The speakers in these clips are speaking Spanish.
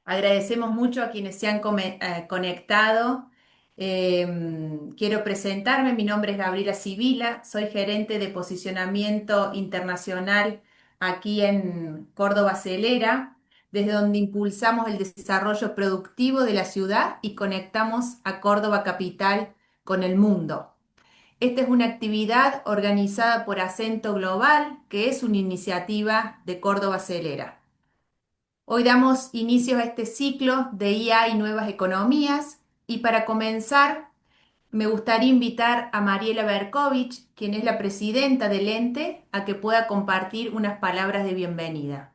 Agradecemos mucho a quienes se han conectado. Quiero presentarme, mi nombre es Gabriela Sibila, soy gerente de posicionamiento internacional aquí en Córdoba Celera, desde donde impulsamos el desarrollo productivo de la ciudad y conectamos a Córdoba Capital con el mundo. Esta es una actividad organizada por Acento Global, que es una iniciativa de Córdoba Celera. Hoy damos inicio a este ciclo de IA y nuevas economías y para comenzar me gustaría invitar a Mariela Berkovich, quien es la presidenta del ente, a que pueda compartir unas palabras de bienvenida.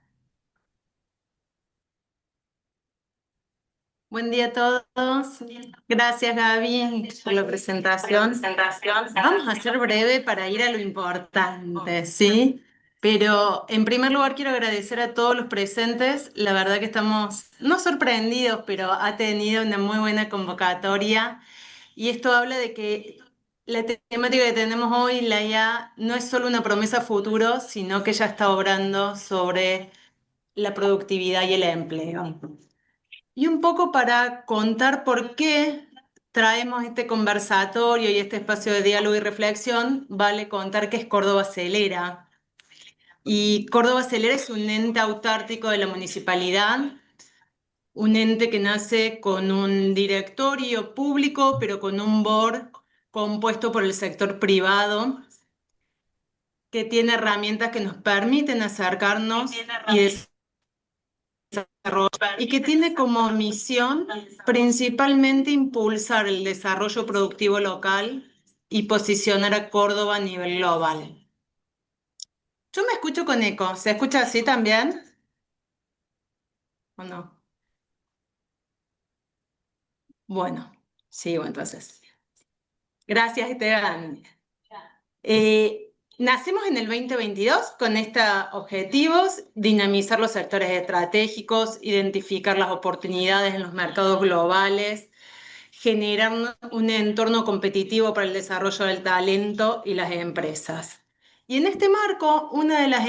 Buen día a todos. Gracias, Gaby, por la presentación. Vamos a ser breve para ir a lo importante, ¿sí? Pero en primer lugar quiero agradecer a todos los presentes. La verdad que estamos no sorprendidos, pero ha tenido una muy buena convocatoria. Y esto habla de que la temática que tenemos hoy, la IA, no es solo una promesa a futuro, sino que ya está obrando sobre la productividad y el empleo. Y un poco para contar por qué traemos este conversatorio y este espacio de diálogo y reflexión, vale contar que es Córdoba Acelera. Y Córdoba Acelera es un ente autártico de la municipalidad, un ente que nace con un directorio público, pero con un board compuesto por el sector privado, que tiene herramientas que nos permiten acercarnos y y que tiene como misión principalmente impulsar el desarrollo productivo local y posicionar a Córdoba a nivel global. Yo me escucho con eco, ¿se escucha así también? ¿O no? Bueno, sigo entonces. Gracias, Esteban. Nacemos en el 2022 con estos objetivos: dinamizar los sectores estratégicos, identificar las oportunidades en los mercados globales, generar un entorno competitivo para el desarrollo del talento y las empresas. Y en este marco, una de las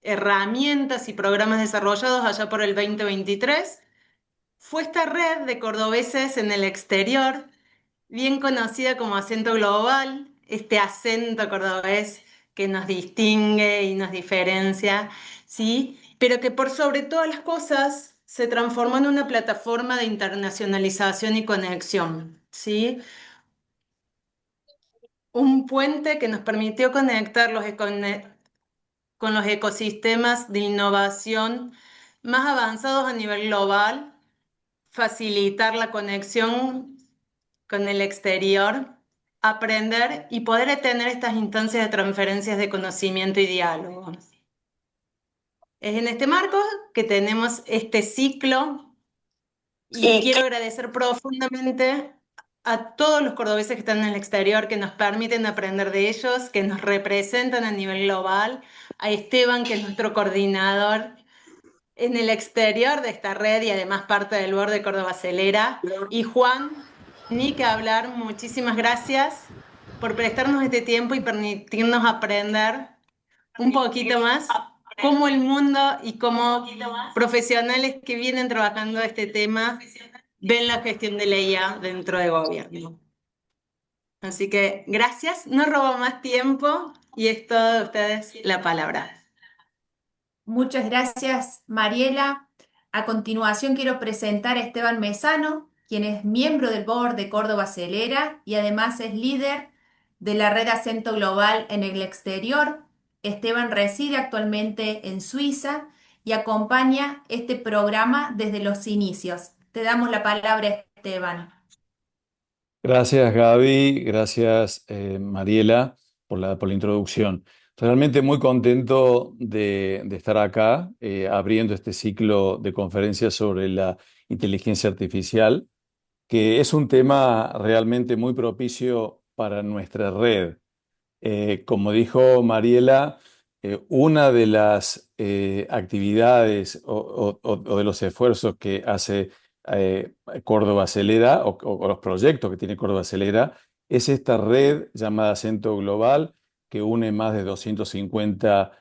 herramientas y programas desarrollados allá por el 2023 fue esta red de cordobeses en el exterior, bien conocida como Acento Global, este acento cordobés que nos distingue y nos diferencia, ¿sí? Pero que por sobre todas las cosas se transformó en una plataforma de internacionalización y conexión, ¿sí? Un puente que nos permitió conectar con los ecosistemas de innovación más avanzados a nivel global, facilitar la conexión con el exterior, aprender y poder tener estas instancias de transferencias de conocimiento y diálogo. Es en este marco que tenemos este ciclo y quiero agradecer profundamente a todos los cordobeses que están en el exterior, que nos permiten aprender de ellos, que nos representan a nivel global, a Esteban, que es nuestro coordinador en el exterior de esta red y además parte del board de Córdoba Acelera, y Juan, ni que hablar, muchísimas gracias por prestarnos este tiempo y permitirnos aprender un poquito más cómo el mundo y cómo profesionales que vienen trabajando este tema ven la gestión de la IA dentro del gobierno. Así que gracias, no robo más tiempo y es todo de ustedes la palabra. Muchas gracias, Mariela. A continuación quiero presentar a Esteban Mesano, quien es miembro del board de Córdoba Celera y además es líder de la red Acento Global en el exterior. Esteban reside actualmente en Suiza y acompaña este programa desde los inicios. Te damos la palabra, Esteban. Gracias, Gaby. Gracias, Mariela, por la introducción. Realmente muy contento de estar acá, abriendo este ciclo de conferencias sobre la inteligencia artificial, que es un tema realmente muy propicio para nuestra red. Como dijo Mariela, una de las actividades o de los esfuerzos que hace Córdoba Acelera o los proyectos que tiene Córdoba Acelera es esta red llamada Acento Global, que une más de 250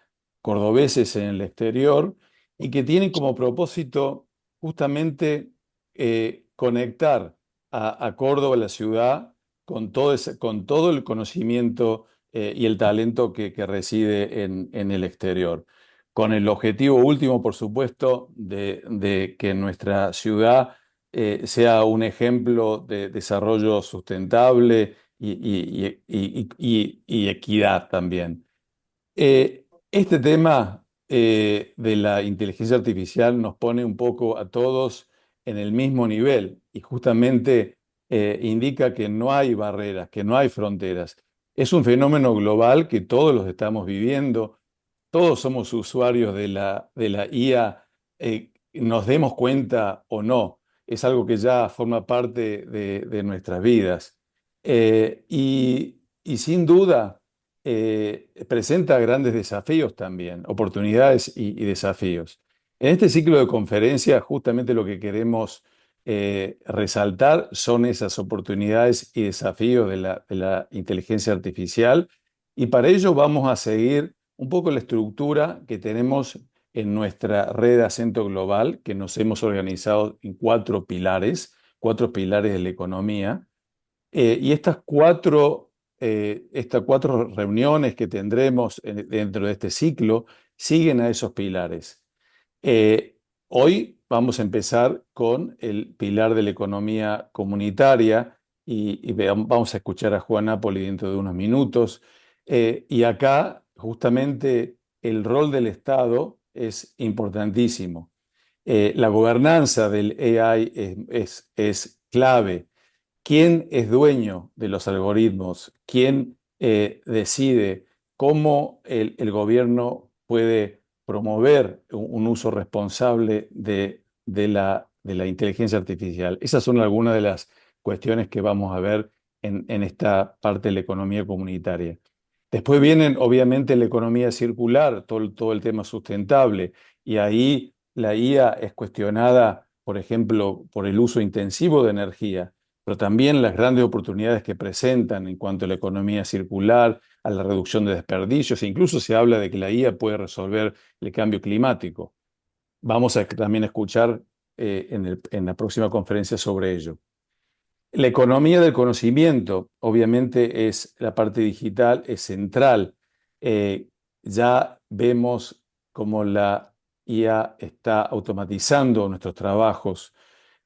cordobeses en el exterior y que tiene como propósito justamente conectar a Córdoba, la ciudad, con todo el conocimiento y el talento que reside en el exterior. Con el objetivo último, por supuesto, de que nuestra ciudad sea un ejemplo de desarrollo sustentable y equidad también. Este tema de la inteligencia artificial nos pone un poco a todos en el mismo nivel y justamente indica que no hay barreras, que no hay fronteras. Es un fenómeno global que todos los estamos viviendo, todos somos usuarios de la IA, nos demos cuenta o no, es algo que ya forma parte de nuestras vidas. Y sin duda presenta grandes desafíos también, oportunidades y desafíos. En este ciclo de conferencias, justamente lo que queremos resaltar son esas oportunidades y desafíos de la inteligencia artificial, y para ello vamos a seguir un poco la estructura que tenemos en nuestra red de Acento Global, que nos hemos organizado en cuatro pilares de la economía. Y estas cuatro reuniones que tendremos dentro de este ciclo siguen a esos pilares. Eh, Hoy vamos a empezar con el pilar de la economía comunitaria y vamos a escuchar a Juan Napoli dentro de unos minutos. Y acá justamente el rol del Estado es importantísimo. La gobernanza del AI es clave. ¿Quién es dueño de los algoritmos? ¿Quién decide cómo el gobierno puede promover un uso responsable de la inteligencia artificial? Esas son algunas de las cuestiones que vamos a ver en esta parte de la economía comunitaria. Después vienen, obviamente, la economía circular, todo el tema sustentable, y ahí la IA es cuestionada, por ejemplo, por el uso intensivo de energía, pero también las grandes oportunidades que presentan en cuanto a la economía circular, a la reducción de desperdicios, e incluso se habla de que la IA puede resolver el cambio climático. Vamos a también escuchar en la próxima conferencia sobre ello. La economía del conocimiento, obviamente, es la parte digital, es central. Ya vemos cómo la IA está automatizando nuestros trabajos,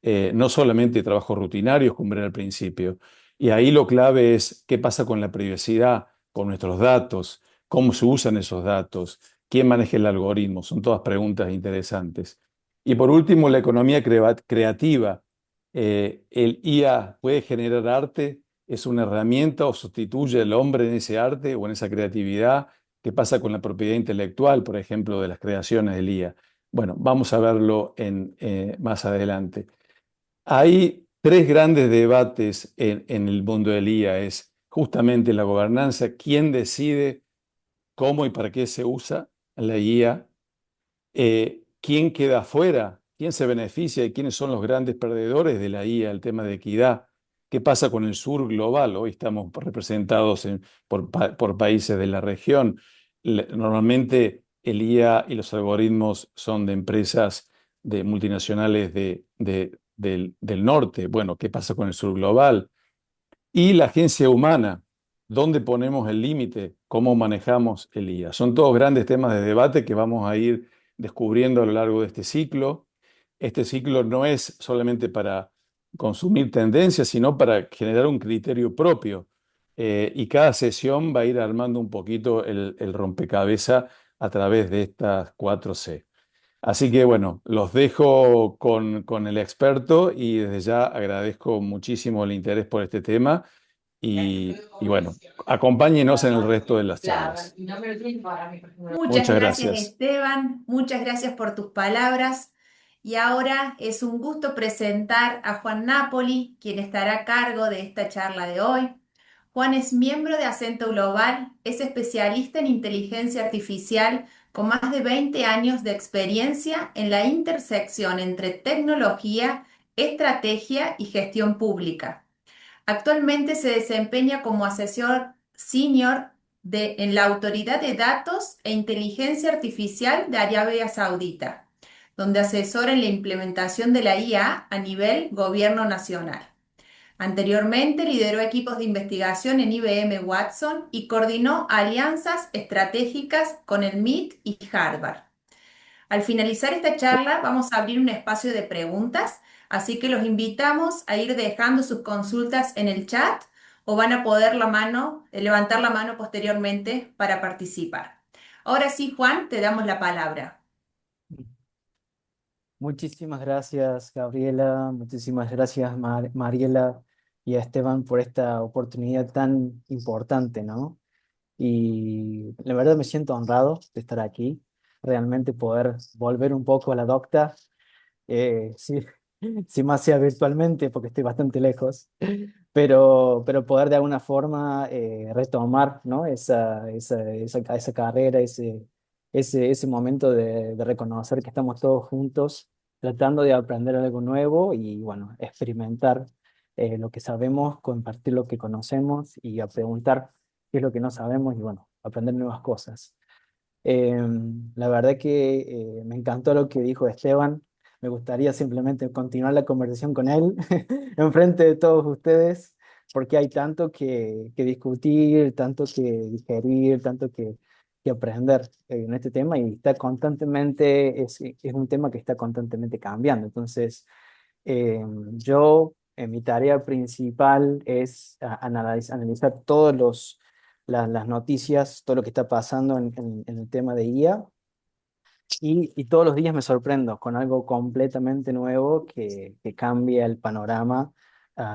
no solamente trabajos rutinarios, como era al principio. Y ahí lo clave es qué pasa con la privacidad, con nuestros datos, cómo se usan esos datos, quién maneja el algoritmo. Son todas preguntas interesantes. Y por último, la economía creativa. El IA puede generar arte, es una herramienta o sustituye al hombre en ese arte o en esa creatividad. ¿Qué pasa con la propiedad intelectual, por ejemplo, de las creaciones del IA? Bueno, vamos a verlo más adelante. Hay tres grandes debates en el mundo del IA. Es justamente la gobernanza, quién decide cómo y para qué se usa la IA, quién queda afuera, quién se beneficia y quiénes son los grandes perdedores de la IA, el tema de equidad. ¿Qué pasa con el sur global? Hoy estamos representados por países de la región. Normalmente el IA y los algoritmos son de empresas de multinacionales del norte. Bueno, ¿qué pasa con el sur global? Y la agencia humana, ¿dónde ponemos el límite? ¿Cómo manejamos el IA? Son todos grandes temas de debate que vamos a ir descubriendo a lo largo de este ciclo. Este ciclo no es solamente para consumir tendencias, sino para generar un criterio propio. Y cada sesión va a ir armando un poquito el rompecabezas a través de estas 4C. Así que bueno, los dejo con el experto y desde ya agradezco muchísimo el interés por este tema y bueno, acompáñenos en el resto de las charlas. Muchas Muchas gracias, gracias. Esteban. Muchas gracias por tus palabras. Y ahora es un gusto presentar a Juan Napoli, quien estará a cargo de esta charla de hoy. Juan es miembro de Acento Global, es especialista en inteligencia artificial con más de 20 años de experiencia en la intersección entre tecnología, estrategia y gestión pública. Actualmente se desempeña como asesor senior en la Autoridad de Datos e Inteligencia Artificial de Arabia Saudita. donde asesora en la implementación de la IA a nivel gobierno nacional. Anteriormente lideró equipos de investigación en IBM Watson y coordinó alianzas estratégicas con el MIT y Harvard. Al finalizar esta charla, vamos a abrir un espacio de preguntas, así que los invitamos a ir dejando sus consultas en el chat o van a poder levantar la mano posteriormente para participar. Ahora sí, Juan, te damos la palabra. Muchísimas gracias, Gabriela. Muchísimas gracias, Mariela y a Esteban por esta oportunidad tan importante, ¿no? Y la verdad me siento honrado de estar aquí, realmente poder volver un poco a la docta, sí, sí más sea virtualmente porque estoy bastante lejos, pero poder de alguna forma retomar, ¿no? Esa carrera, ese momento de reconocer que estamos todos juntos tratando de aprender algo nuevo y, bueno, experimentar lo que sabemos, compartir lo que conocemos y a preguntar qué es lo que no sabemos y, bueno, aprender nuevas cosas. La verdad que me encantó lo que dijo Esteban. Me gustaría simplemente continuar la conversación con él enfrente de todos ustedes, porque hay tanto que discutir, tanto que digerir, tanto que aprender en este tema y está constantemente, es un tema que está constantemente cambiando. Entonces, mi tarea principal es analizar las noticias, todo lo que está pasando en el tema de IA y todos los días me sorprendo con algo completamente nuevo que cambia el panorama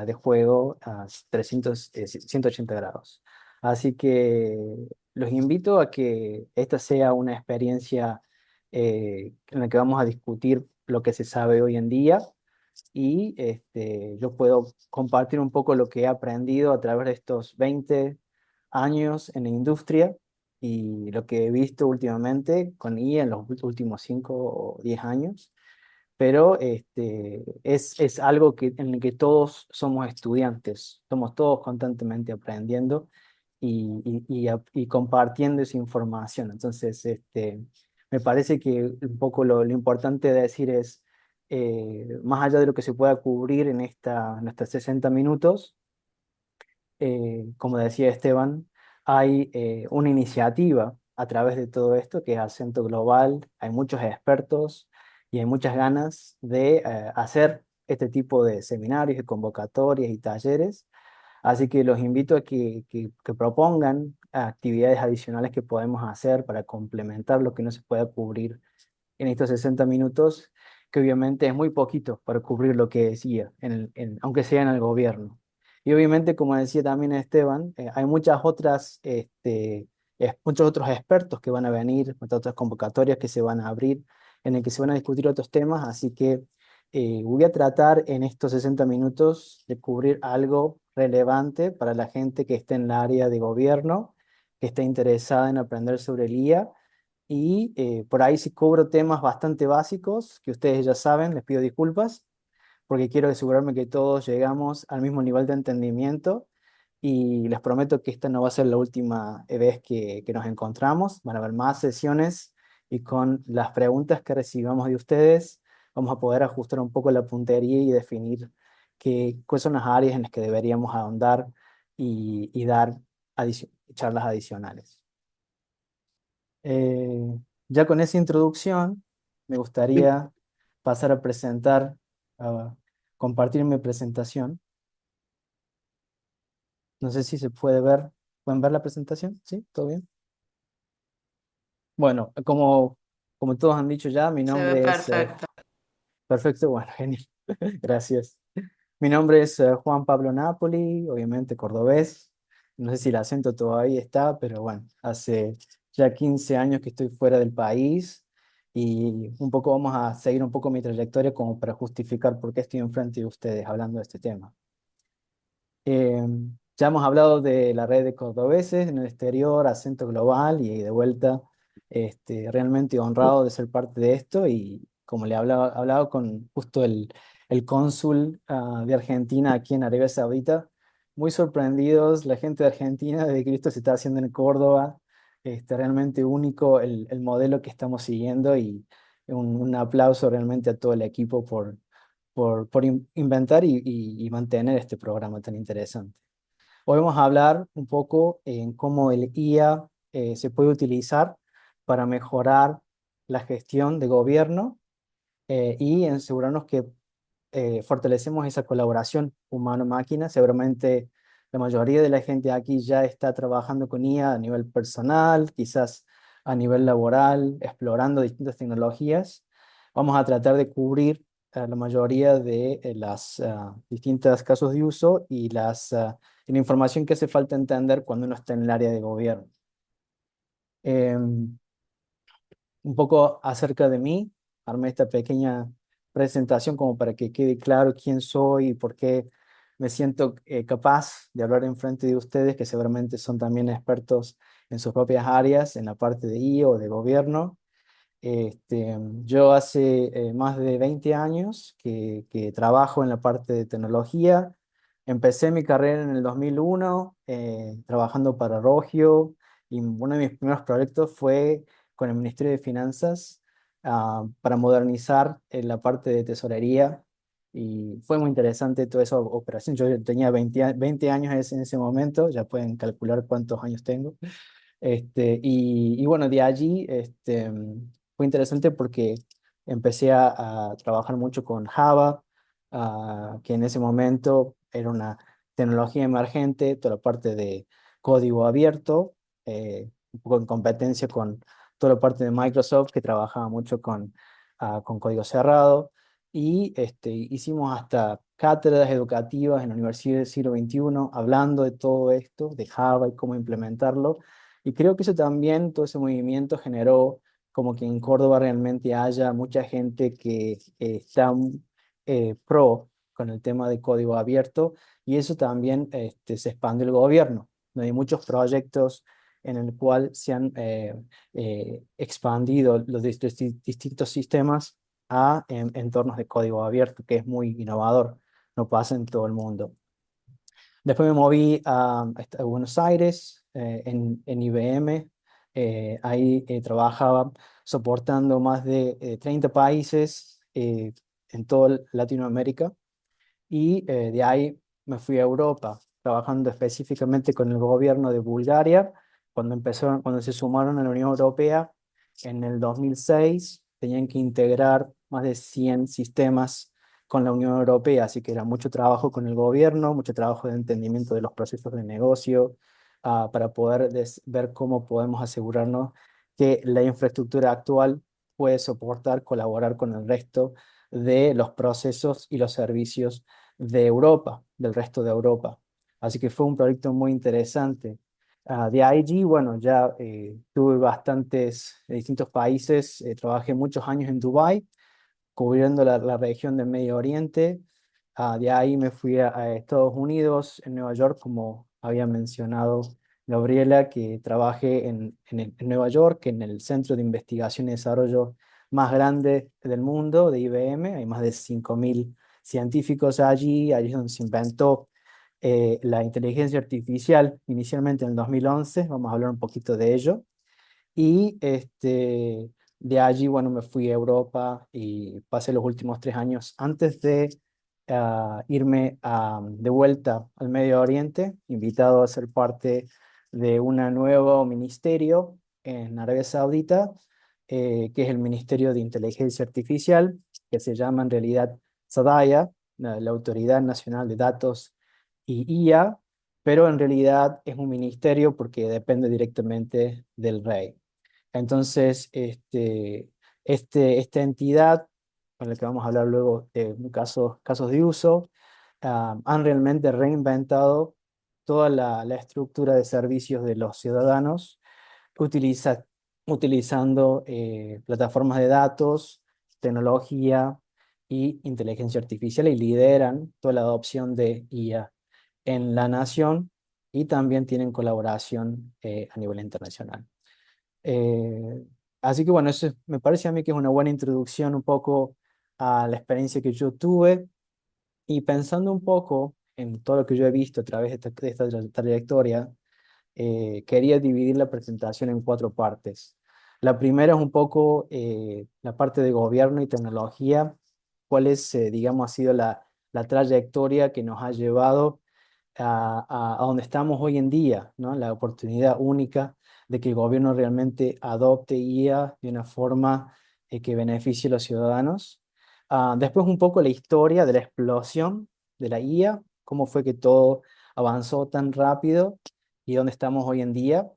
de juego a 180 grados. Así que los invito a que esta sea una experiencia en la que vamos a discutir lo que se sabe hoy en día y yo puedo compartir un poco lo que he aprendido a través de estos 20 años en la industria y lo que he visto últimamente con IA en los últimos 5 o 10 años, pero es algo en el que todos somos estudiantes, somos todos constantemente aprendiendo y compartiendo esa información. Entonces, me parece que un poco lo importante de decir es, más allá de lo que se pueda cubrir en estos 60 minutos, como decía Esteban, hay una iniciativa a través de todo esto que es Acento Global, hay muchos expertos y hay muchas ganas de hacer este tipo de seminarios, de convocatorias y talleres. Así que los invito a que propongan actividades adicionales que podemos hacer para complementar lo que no se pueda cubrir en estos 60 minutos, que obviamente es muy poquito para cubrir lo que decía, aunque sea en el gobierno. Y obviamente, como decía también Esteban, hay muchos otros expertos que van a venir, muchas otras convocatorias que se van a abrir, en el que se van a discutir otros temas, así que voy a tratar en estos 60 minutos de cubrir algo relevante para la gente que esté en el área de gobierno, que esté interesada en aprender sobre el IA y por ahí si cubro temas bastante básicos que ustedes ya saben, les pido disculpas porque quiero asegurarme que todos llegamos al mismo nivel de entendimiento y les prometo que esta no va a ser la última vez que nos encontramos, van a haber más sesiones y con las preguntas que recibamos de ustedes vamos a poder ajustar un poco la puntería y definir cuáles son las áreas en las que deberíamos ahondar y dar charlas adicionales. Eh, ya con esa introducción, me gustaría pasar a presentar, a compartir mi presentación. No sé si se puede ver. ¿Pueden ver la presentación? ¿Sí? ¿Todo bien? Bueno, como todos han dicho ya, mi Se ve nombre es... perfecto. perfecto, bueno, genial. Gracias. Mi nombre es Juan Pablo Napoli, obviamente cordobés. No sé si el acento todavía está, pero bueno, hace ya 15 años que estoy fuera del país y un poco vamos a seguir un poco mi trayectoria como para justificar por qué estoy enfrente de ustedes hablando de este tema. Eh, ya hemos hablado de la red de cordobeses en el exterior, Acento Global y de vuelta, realmente honrado de ser parte de esto y como le hablaba con justo el cónsul de Argentina aquí en Arabia Saudita, muy sorprendidos la gente de Argentina de que esto se está haciendo en Córdoba, realmente único el modelo que estamos siguiendo y un aplauso realmente a todo el equipo por inventar y mantener este programa tan interesante. Hoy vamos a hablar un poco en cómo el IA se puede utilizar para mejorar la gestión de gobierno y asegurarnos que fortalecemos esa colaboración humano-máquina. Seguramente la mayoría de la gente aquí ya está trabajando con IA a nivel personal, quizás a nivel laboral, explorando distintas tecnologías. Vamos a tratar de cubrir la mayoría de las distintos casos de uso y la información que hace falta entender cuando uno está en el área de gobierno. Em, un poco acerca de mí. Armé esta pequeña presentación como para que quede claro quién soy y por qué me siento capaz de hablar en frente de ustedes, que seguramente son también expertos en sus propias áreas, en la parte de I o de gobierno. Yo hace más de 20 años que trabajo en la parte de tecnología. Empecé mi carrera en el 2001 trabajando para Rogio y uno de mis primeros proyectos fue con el Ministerio de Finanzas para modernizar la parte de tesorería y fue muy interesante toda esa operación. Yo tenía 20 años en ese momento, ya pueden calcular cuántos años tengo. Y bueno, de allí fue interesante porque empecé a trabajar mucho con Java, que en ese momento era una tecnología emergente, toda la parte de código abierto, un poco en competencia con toda la parte de Microsoft, que trabajaba mucho con código cerrado. Y hicimos hasta cátedras educativas en la Universidad del Siglo XXI, hablando de todo esto, de Java y cómo implementarlo. Y creo que eso también, todo ese movimiento generó como que en Córdoba realmente haya mucha gente que está pro con el tema de código abierto y eso también se expande el gobierno. ¿No? Hay muchos proyectos en el cual se han expandido los distintos sistemas a entornos de código abierto, que es muy innovador, no pasa en todo el mundo. Después me moví a Buenos Aires, en IBM. Ahí trabajaba soportando más de 30 países en toda Latinoamérica. Y de ahí me fui a Europa, trabajando específicamente con el gobierno de Bulgaria. Cuando se sumaron a la Unión Europea en el 2006, tenían que integrar más de 100 sistemas con la Unión Europea, así que era mucho trabajo con el gobierno, mucho trabajo de entendimiento de los procesos de negocio, para poder ver cómo podemos asegurarnos que la infraestructura actual puede soportar, colaborar con el resto de los procesos y los servicios de Europa, del resto de Europa. Así que fue un proyecto muy interesante. De allí, bueno, ya tuve bastantes distintos países, trabajé muchos años en Dubái, cubriendo la región del Medio Oriente. De ahí me fui a Estados Unidos, en Nueva York, como había mencionado Gabriela, que trabajé en Nueva York, en el Centro de Investigación y Desarrollo más grande del mundo, de IBM. Hay más de 5.000 científicos allí. Allí es donde se inventó la inteligencia artificial, inicialmente en el 2011. Vamos a hablar un poquito de ello. Y de allí, bueno, me fui a Europa y pasé los últimos 3 años antes de irme de vuelta al Medio Oriente, invitado a ser parte de un nuevo ministerio en Arabia Saudita, que es el Ministerio de Inteligencia Artificial, que se llama en realidad SADAIA, la Autoridad Nacional de Datos y IA, pero en realidad es un ministerio porque depende directamente del rey. Entonces, esta entidad, con la que vamos a hablar luego de casos de uso, han realmente reinventado toda la estructura de servicios de los ciudadanos, utiliza, utilizando plataformas de datos, tecnología y inteligencia artificial y lideran toda la adopción de IA en la nación y también tienen colaboración a nivel internacional. Eh, Así que bueno, me parece a mí que es una buena introducción un poco a la experiencia que yo tuve y pensando un poco en todo lo que yo he visto a través de esta trayectoria, quería dividir la presentación en 4 partes. La primera es un poco la parte de gobierno y tecnología. ¿Cuál es, digamos, ha sido la trayectoria que nos ha llevado a donde estamos hoy en día, ¿no? La oportunidad única de que el gobierno realmente adopte IA de una forma que beneficie a los ciudadanos. Después un poco la historia de la explosión de la IA, cómo fue que todo avanzó tan rápido y dónde estamos hoy en día.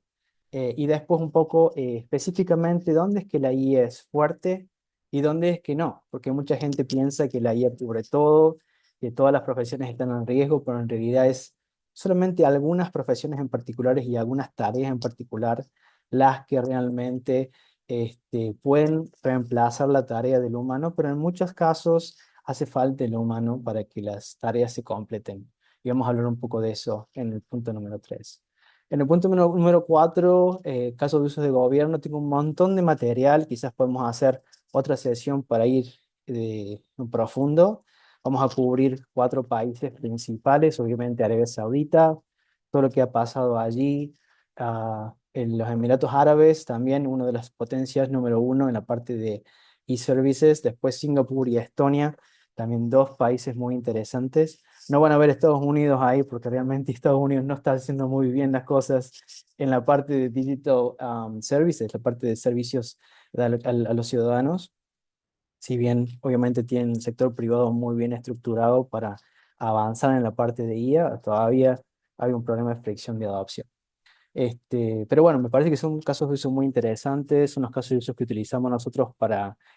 Y después un poco específicamente dónde es que la IA es fuerte y dónde es que no, porque mucha gente piensa que la IA cubre todo, que todas las profesiones están en riesgo, pero en realidad es solamente algunas profesiones en particulares y algunas tareas en particular las que realmente pueden reemplazar la tarea del humano, pero en muchos casos hace falta el humano para que las tareas se completen. Y vamos a hablar un poco de eso en el punto número 3. En el punto número 4, casos de usos de gobierno, tengo un montón de material, quizás podemos hacer otra sesión para ir en profundo. Vamos a cubrir 4 países principales, obviamente Arabia Saudita, todo lo que ha pasado allí, en los Emiratos Árabes, también una de las potencias número 1 en la parte de e-services, después Singapur y Estonia, también 2 países muy interesantes. No van a ver Estados Unidos ahí porque realmente Estados Unidos no está haciendo muy bien las cosas en la parte de digital services, la parte de servicios a los ciudadanos. Si bien obviamente tienen el sector privado muy bien estructurado para avanzar en la parte de IA, todavía hay un problema de fricción de adopción. Pero bueno, me parece que son casos de uso muy interesantes, son los casos de uso que utilizamos nosotros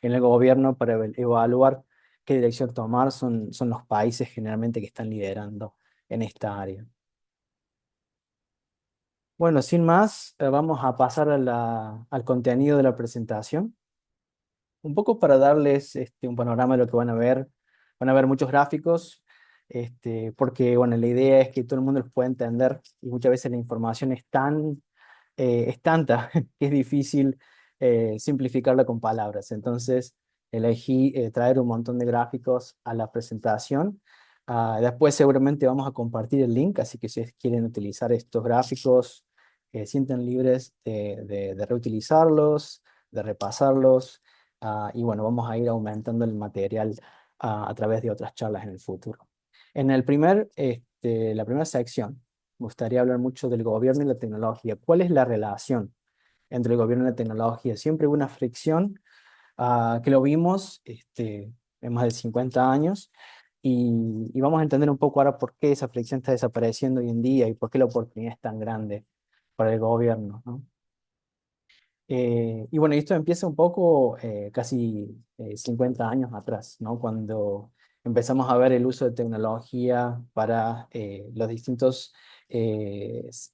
en el gobierno para evaluar qué dirección tomar, son los países generalmente que están liderando en esta área. Bueno, sin más, vamos a pasar al contenido de la presentación. Un poco para darles un panorama de lo que van a ver. Van a ver muchos gráficos, porque bueno, la idea es que todo el mundo los pueda entender y muchas veces la información es tanta que es difícil simplificarla con palabras. Entonces, elegí traer un montón de gráficos a la presentación. Después seguramente vamos a compartir el link, así que si quieren utilizar estos gráficos, sienten libres de reutilizarlos, de repasarlos. Y bueno, vamos a ir aumentando el material a través de otras charlas en el futuro. En la primera sección, me gustaría hablar mucho del gobierno y la tecnología. ¿Cuál es la relación entre el gobierno y la tecnología? Siempre hubo una fricción que lo vimos en más de 50 años y vamos a entender un poco ahora por qué esa fricción está desapareciendo hoy en día y por qué la oportunidad es tan grande para el gobierno, ¿no? Y bueno, esto empieza un poco casi 50 años atrás, ¿no? Cuando empezamos a ver el uso de tecnología para los distintos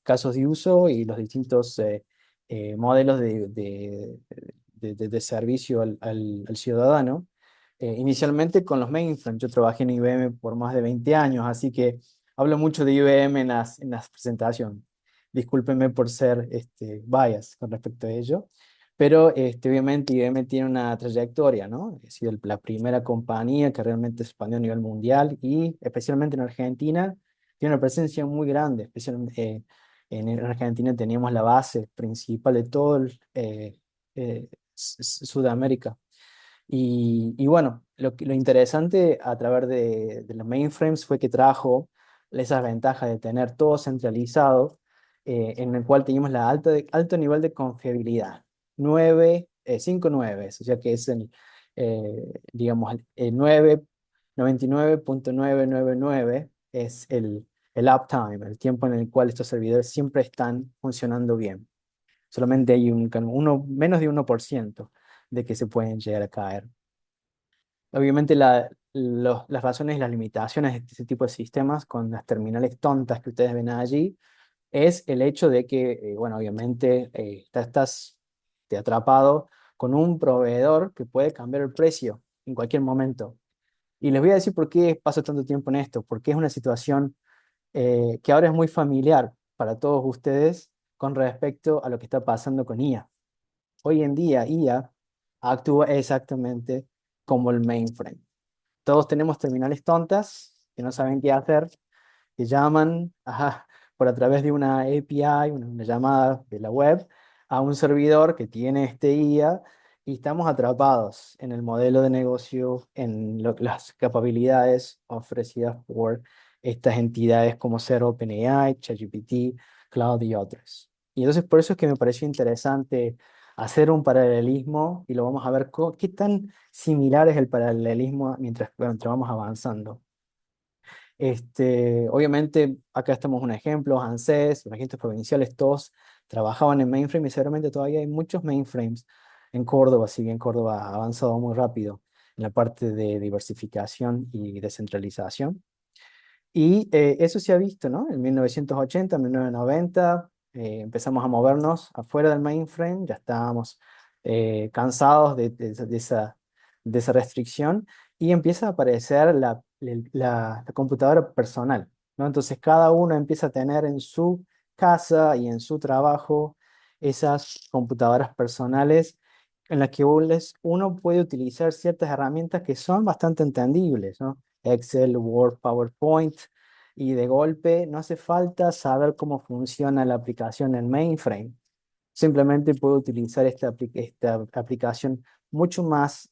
casos de uso y los distintos modelos de servicio al ciudadano. Inicialmente con los mainframes, yo trabajé en IBM por más de 20 años, así que hablo mucho de IBM en las presentaciones. Discúlpenme por ser bias con respecto a ello, pero obviamente IBM tiene una trayectoria, ¿no? Ha sido la primera compañía que realmente expandió a nivel mundial y especialmente en Argentina tiene una presencia muy grande, especialmente en Argentina teníamos la base principal de todo Sudamérica. Y bueno, lo interesante a través de los mainframes fue que trajo esas ventajas de tener todo centralizado, en el cual teníamos alto nivel de confiabilidad. 5 nueves, o sea que es digamos, el 99.999 es el uptime, el tiempo en el cual estos servidores siempre están funcionando bien. Solamente hay menos de 1% de que se pueden llegar a caer. Obviamente las razones y las limitaciones de este tipo de sistemas con las terminales tontas que ustedes ven allí es el hecho de que, bueno, obviamente estás atrapado con un proveedor que puede cambiar el precio en cualquier momento. Y les voy a decir por qué paso tanto tiempo en esto, porque es una situación que ahora es muy familiar para todos ustedes con respecto a lo que está pasando con IA. Hoy en día IA actúa exactamente como el mainframe. Todos tenemos terminales tontas que no saben qué hacer, que llaman por a través de una API, una llamada de la web, a un servidor que tiene este IA y estamos atrapados en el modelo de negocio, en las capacidades ofrecidas por estas entidades como ser OpenAI, ChatGPT, Cloud y otros. Y entonces por eso es que me pareció interesante hacer un paralelismo y lo vamos a ver qué tan similar es el paralelismo mientras vamos avanzando. Obviamente, acá estamos un ejemplo, ANSES, los registros provinciales, todos trabajaban en mainframe y seguramente todavía hay muchos mainframes en Córdoba, si bien Córdoba ha avanzado muy rápido en la parte de diversificación y descentralización. Y eso se ha visto, ¿no? En 1980, 1990, empezamos a movernos afuera del mainframe, ya estábamos cansados de esa restricción y empieza a aparecer la computadora personal, ¿no? Entonces cada uno empieza a tener en su casa y en su trabajo esas computadoras personales en las que uno puede utilizar ciertas herramientas que son bastante entendibles, ¿no? Excel, Word, PowerPoint, y de golpe no hace falta saber cómo funciona la aplicación en mainframe. Simplemente puedo utilizar esta aplicación mucho más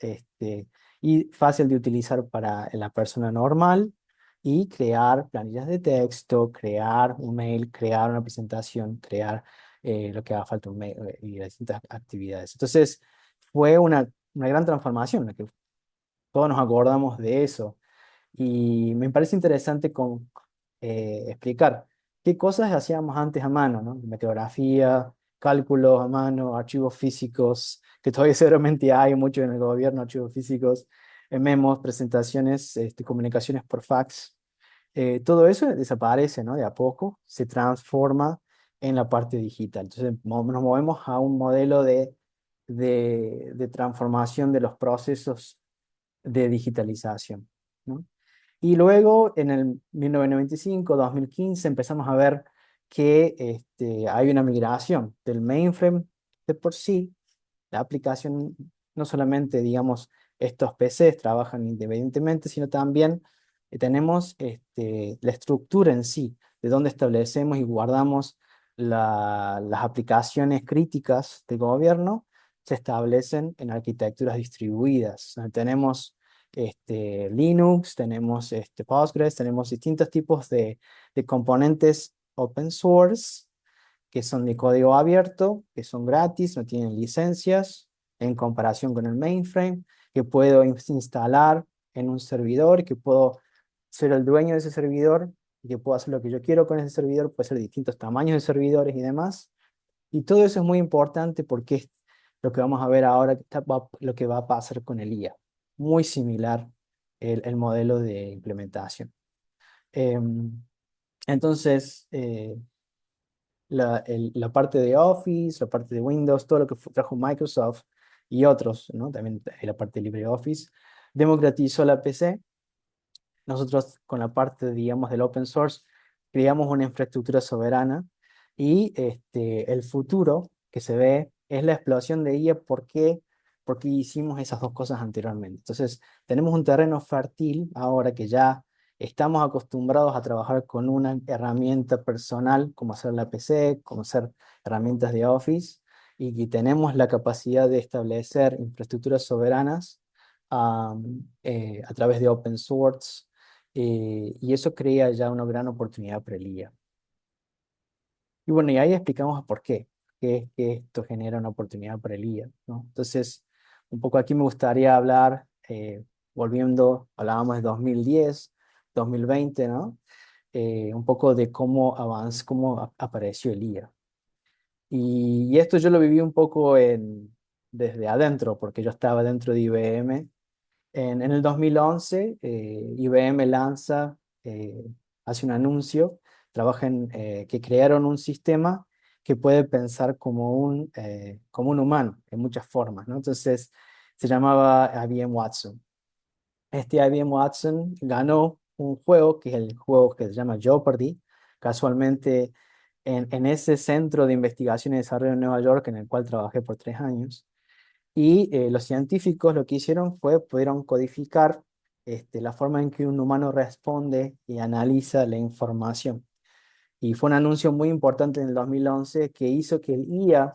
y fácil de utilizar para la persona normal y crear planillas de texto, crear un mail, crear una presentación, crear lo que haga falta un mail y distintas actividades. Entonces, fue una gran transformación, la que todos nos acordamos de eso. Y me parece interesante explicar qué cosas hacíamos antes a mano, ¿no? Meteorografía, cálculos a mano, archivos físicos, que todavía seguramente hay mucho en el gobierno, archivos físicos, memos, presentaciones, comunicaciones por fax. Todo eso desaparece, ¿no? De a poco se transforma en la parte digital. Entonces nos movemos a un modelo de transformación de los procesos de digitalización, ¿no? Y luego en el 1995, 2015 empezamos a ver que hay una migración del mainframe de por sí. La aplicación, no solamente, digamos, estos PCs trabajan independientemente, sino también tenemos la estructura en sí, de donde establecemos y guardamos las aplicaciones críticas de gobierno, se establecen en arquitecturas distribuidas. Tenemos Linux, tenemos Postgres, tenemos distintos tipos de componentes open source que son de código abierto, que son gratis, no tienen licencias en comparación con el mainframe, que puedo instalar en un servidor, que puedo ser el dueño de ese servidor, y que puedo hacer lo que yo quiero con ese servidor, puede ser de distintos tamaños de servidores y demás. Y todo eso es muy importante porque es lo que vamos a ver ahora, lo que va a pasar con el IA. Muy similar el modelo de implementación. Entonces, la parte de Office, la parte de Windows, todo lo que trajo Microsoft y otros, ¿no? También la parte de LibreOffice, democratizó la PC. Nosotros con la parte, digamos, del open source, creamos una infraestructura soberana y el futuro que se ve es la explosión de IA. ¿Por qué? Porque hicimos esas dos cosas anteriormente. Entonces, tenemos un terreno fértil ahora que ya estamos acostumbrados a trabajar con una herramienta personal, como hacer la PC, como hacer herramientas de Office, y que tenemos la capacidad de establecer infraestructuras soberanas a través de open source, y eso crea ya una gran oportunidad para el IA. Y bueno, y ahí explicamos por qué, que es que esto genera una oportunidad para el IA, ¿no? Entonces, un poco aquí me gustaría hablar, volviendo, hablábamos de 2010, 2020, ¿no? Un poco de cómo avanza, cómo apareció el IA. Y esto yo lo viví un poco desde adentro, porque yo estaba dentro de IBM. En el 2011, IBM hace un anuncio, que crearon un sistema que puede pensar como un humano, en muchas formas, ¿no? Entonces, se llamaba IBM Watson. Este IBM Watson ganó un juego, que es el juego que se llama Jeopardy, casualmente en ese centro de investigación y desarrollo en Nueva York, en el cual trabajé por 3 años. Y los científicos lo que hicieron fue, pudieron codificar la forma en que un humano responde y analiza la información. Y fue un anuncio muy importante en el 2011 que hizo que el IA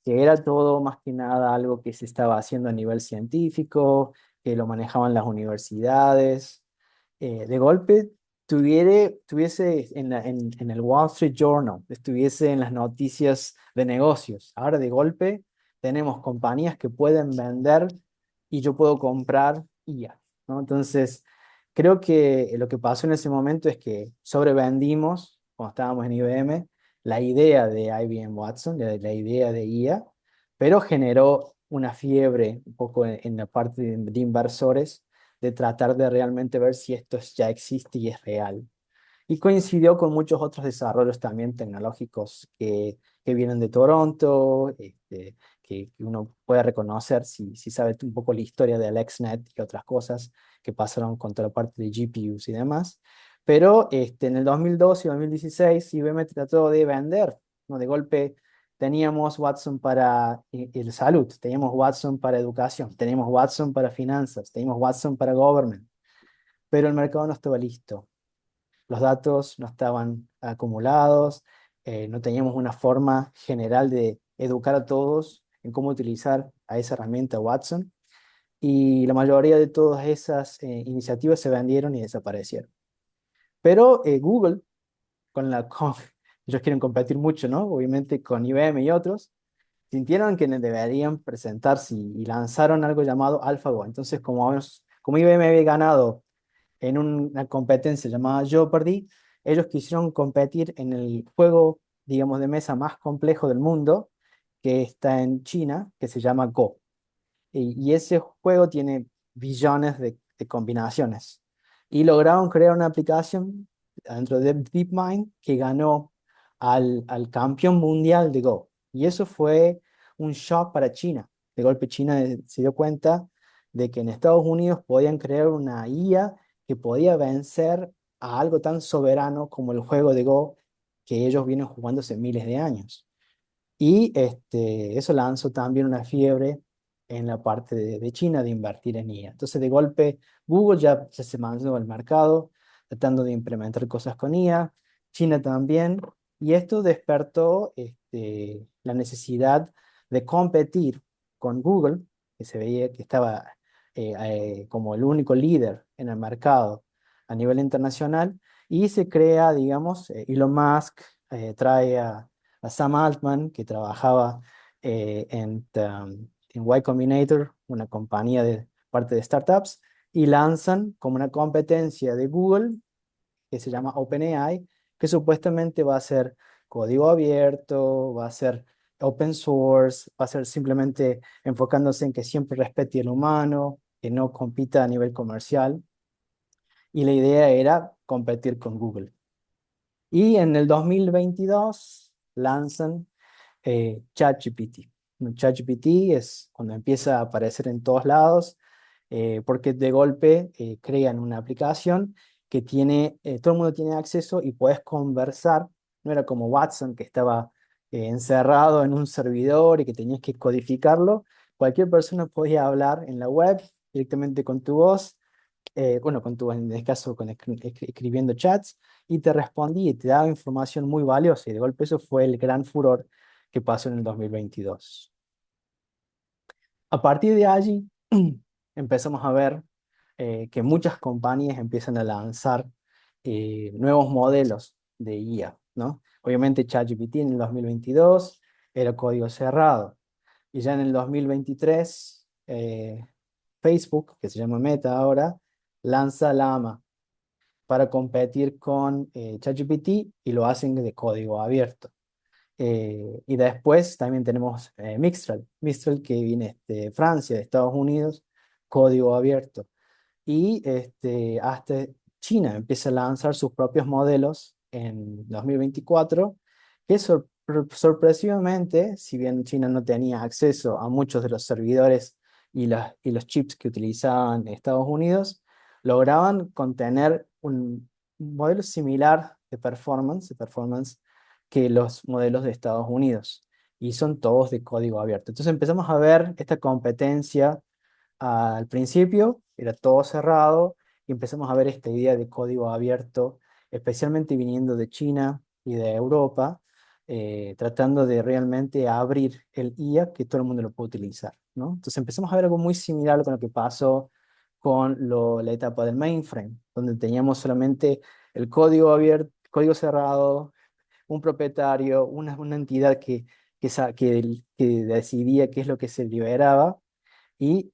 que era todo más que nada algo que se estaba haciendo a nivel científico, que lo manejaban las universidades. De golpe tuviese en el Wall Street Journal, estuviese en las noticias de negocios. Ahora de golpe tenemos compañías que pueden vender y yo puedo comprar IA, ¿no? Entonces, creo que lo que pasó en ese momento es que sobrevendimos, cuando estábamos en IBM, la idea de IBM Watson, la idea de IA, pero generó una fiebre un poco en la parte de inversores de tratar de realmente ver si esto ya existe y es real. Y coincidió con muchos otros desarrollos también tecnológicos que vienen de Toronto, que uno puede reconocer si sabe un poco la historia de AlexNet y otras cosas que pasaron con toda la parte de GPUs y demás. Pero en el 2012 y 2016 IBM trató de vender, ¿no? De golpe teníamos Watson para el salud, teníamos Watson para educación, teníamos Watson para finanzas, teníamos Watson para government, pero el mercado no estaba listo. Los datos no estaban acumulados, no teníamos una forma general de educar a todos en cómo utilizar a esa herramienta Watson, y la mayoría de todas esas iniciativas se vendieron y desaparecieron. Pero Google, ellos quieren competir mucho, ¿no? Obviamente con IBM y otros, sintieron que deberían presentarse y lanzaron algo llamado AlphaGo. Entonces, como IBM había ganado en una competencia llamada Jeopardy, ellos quisieron competir en el juego, digamos, de mesa más complejo del mundo, que está en China, que se llama Go. Y ese juego tiene billones de combinaciones. Y lograron crear una aplicación dentro de DeepMind que ganó al campeón mundial de Go. Y eso fue un shock para China. De golpe China se dio cuenta de que en Estados Unidos podían crear una IA que podía vencer a algo tan soberano como el juego de Go que ellos vienen jugando hace miles de años. Y eso lanzó también una fiebre en la parte de China de invertir en IA. Entonces, de golpe, Google ya se mandó al mercado tratando de implementar cosas con IA, China también, y esto despertó la necesidad de competir con Google, que se veía que estaba como el único líder en el mercado a nivel internacional, y se crea, digamos, Elon Musk trae a Sam Altman, que trabajaba en Y Combinator, una compañía de parte de startups, y lanzan como una competencia de Google que se llama OpenAI, que supuestamente va a ser código abierto, va a ser open source, va a ser simplemente enfocándose en que siempre respete el humano, que no compita a nivel comercial. Y la idea era competir con Google. Y en el 2022 lanzan ChatGPT. ChatGPT es cuando empieza a aparecer en todos lados, porque de golpe crean una aplicación que todo el mundo tiene acceso y puedes conversar. No era como Watson, que estaba encerrado en un servidor y que tenías que codificarlo. Cualquier persona podía hablar en la web directamente con tu voz, bueno, en este caso escribiendo chats, y te respondía y te daba información muy valiosa, y de golpe eso fue el gran furor que pasó en el 2022. A partir de allí empezamos a ver que muchas compañías empiezan a lanzar nuevos modelos de IA, ¿no? Obviamente ChatGPT en el 2022 era código cerrado, y ya en el 2023 Facebook, que se llama Meta ahora, lanza Llama para competir con ChatGPT, y lo hacen de código abierto. Y después también tenemos Mistral que viene de Francia, de Estados Unidos, código abierto. Y hasta China empieza a lanzar sus propios modelos en 2024, que sorpresivamente, si bien China no tenía acceso a muchos de los servidores y los chips que utilizaban Estados Unidos, lograban contener un modelo similar de performance que los modelos de Estados Unidos. Y son todos de código abierto. Entonces empezamos a ver esta competencia. Al principio era todo cerrado, y empezamos a ver esta idea de código abierto, especialmente viniendo de China y de Europa, tratando de realmente abrir el IA que todo el mundo lo puede utilizar, ¿no? Entonces empezamos a ver algo muy similar con lo que pasó con la etapa del mainframe, donde teníamos solamente el código abierto, código cerrado, un propietario, una entidad que decidía qué es lo que se liberaba, y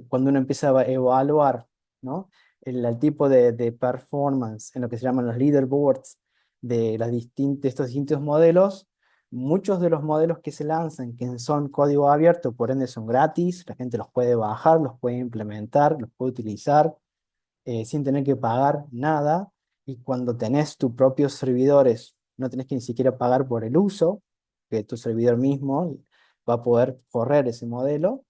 cuando uno empezaba a evaluar, ¿no? El tipo de performance en lo que se llaman los leaderboards de estos distintos modelos, muchos de los modelos que se lanzan, que son código abierto, por ende son gratis, la gente los puede bajar, los puede implementar, los puede utilizar sin tener que pagar nada. Y cuando tenés tus propios servidores, no tenés que ni siquiera pagar por el uso, que tu servidor mismo va a poder correr ese modelo.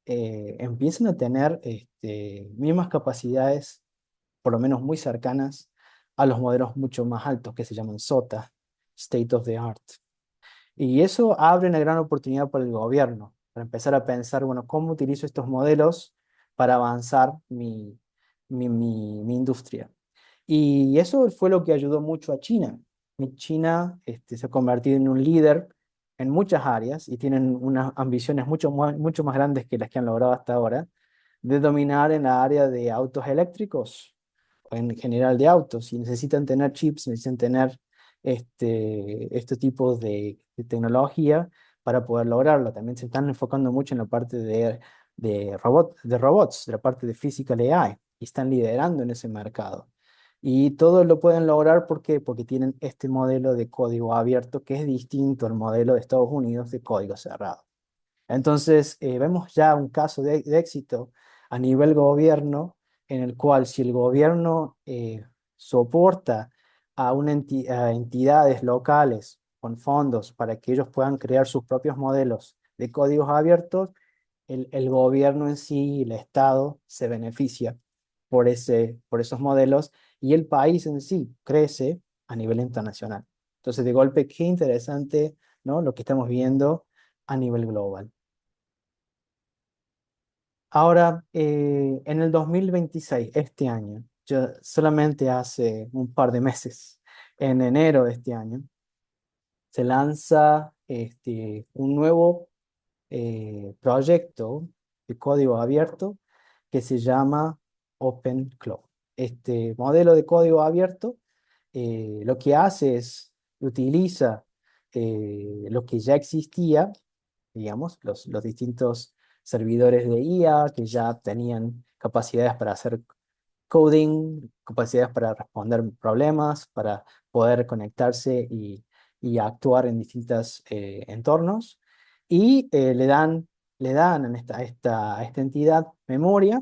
Empiezan a tener mismas capacidades, por lo menos muy cercanas a los modelos mucho más altos que se llaman SOTA, State of the Art. Y eso abre una gran oportunidad para el gobierno, para empezar a pensar, bueno, ¿cómo utilizo estos modelos para avanzar mi industria? Y eso fue lo que ayudó mucho a China. China se ha convertido en un líder en muchas áreas y tienen unas ambiciones mucho más grandes que las que han logrado hasta ahora, de dominar en la área de autos eléctricos, o en general de autos. Y necesitan tener chips, necesitan tener este tipo de tecnología para poder lograrlo. También se están enfocando mucho en la parte de robots, de la parte de Physical AI, y están liderando en ese mercado. Y todo lo pueden lograr, ¿por qué? Porque tienen este modelo de código abierto que es distinto al modelo de Estados Unidos de código cerrado. Entonces, vemos ya un caso de éxito a nivel gobierno, en el cual si el gobierno soporta a entidades locales con fondos para que ellos puedan crear sus propios modelos de códigos abiertos, el gobierno en sí, el Estado, se beneficia por esos modelos, y el país en sí crece a nivel internacional. Entonces, de golpe, qué interesante, ¿no? Lo que estamos viendo a nivel global. Ahora, en el 2026, este año, yo solamente hace un par de meses, en enero de este año, se lanza un nuevo proyecto de código abierto que se llama OpenClaw. Este modelo de código abierto lo que hace es utiliza lo que ya existía, digamos, los distintos servidores de IA que ya tenían capacidades para hacer coding, capacidades para responder problemas, para poder conectarse y actuar en distintos entornos. Y le dan a esta entidad memoria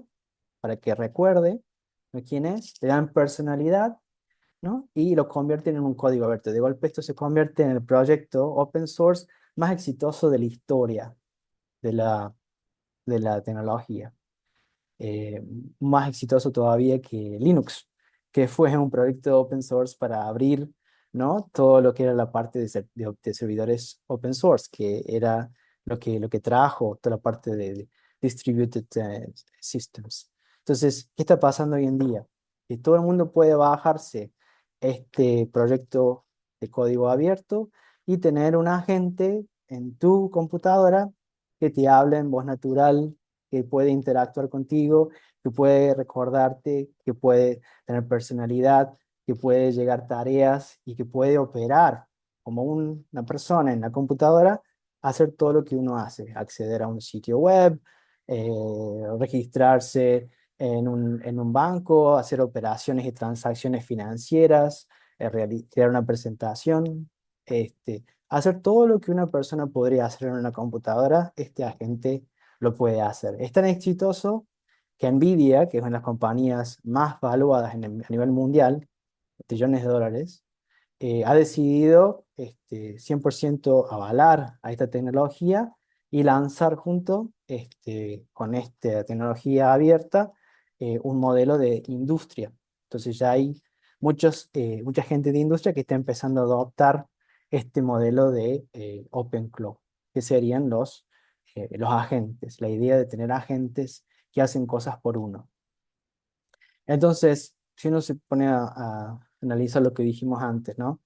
para que recuerde, ¿no?, quién es, le dan personalidad, ¿no? Y lo convierten en un código abierto. De golpe esto se convierte en el proyecto open source más exitoso de la historia de la tecnología. eh, Más exitoso todavía que Linux, que fue un proyecto open source para abrir, ¿no?, todo lo que era la parte de servidores open source, que era lo que trajo toda la parte de distributed systems. Entonces, ¿qué está pasando hoy en día? Que todo el mundo puede bajarse este proyecto de código abierto y tener un agente en tu computadora que te hable en voz natural, que puede interactuar contigo, que puede recordarte, que puede tener personalidad, que puede llegar tareas y que puede operar como una persona en la computadora, hacer todo lo que uno hace, acceder a un sitio web, registrarse en un banco, hacer operaciones y transacciones financieras, crear una presentación, hacer todo lo que una persona podría hacer en una computadora. Este agente lo puede hacer. Es tan exitoso que Nvidia, que es una de las compañías más valuadas a nivel mundial, trillones de dólares, ha decidido 100% avalar a esta tecnología y lanzar junto con esta tecnología abierta un modelo de industria. Entonces ya hay mucha gente de industria que está empezando a adoptar este modelo de OpenClaw, que serían los agentes, la idea de tener agentes que hacen cosas por uno. Entonces, si uno se pone a analizar lo que dijimos antes, ¿no?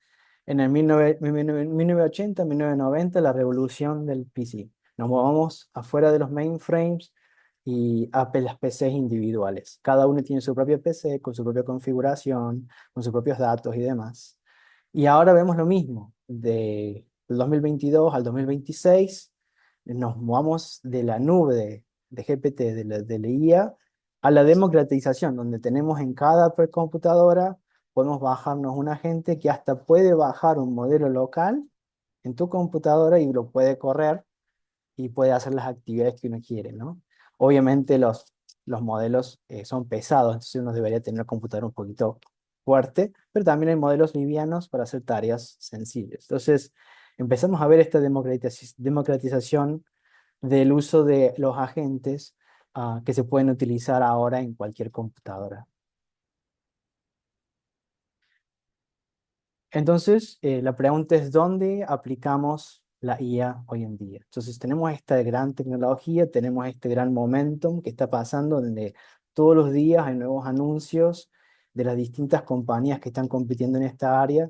En el 1980, 1990, la revolución del PC. Nos movamos afuera de los mainframes y a las PCs individuales. Cada uno tiene su propia PC con su propia configuración, con sus propios datos y demás. Y ahora vemos lo mismo. Del 2022 al 2026, nos movamos de la nube de GPT, de la IA, a la democratización, donde tenemos en cada computadora, podemos bajarnos un agente que hasta puede bajar un modelo local en tu computadora y lo puede correr y puede hacer las actividades que uno quiere, ¿no? Obviamente los modelos son pesados, entonces uno debería tener una computadora un poquito fuerte, pero también hay modelos livianos para hacer tareas sencillas. Entonces empezamos a ver esta democratización del uso de los agentes que se pueden utilizar ahora en cualquier computadora. Entonces, la pregunta es, ¿dónde aplicamos la IA hoy en día? Entonces, tenemos esta gran tecnología, tenemos este gran momentum que está pasando, donde todos los días hay nuevos anuncios de las distintas compañías que están compitiendo en esta área.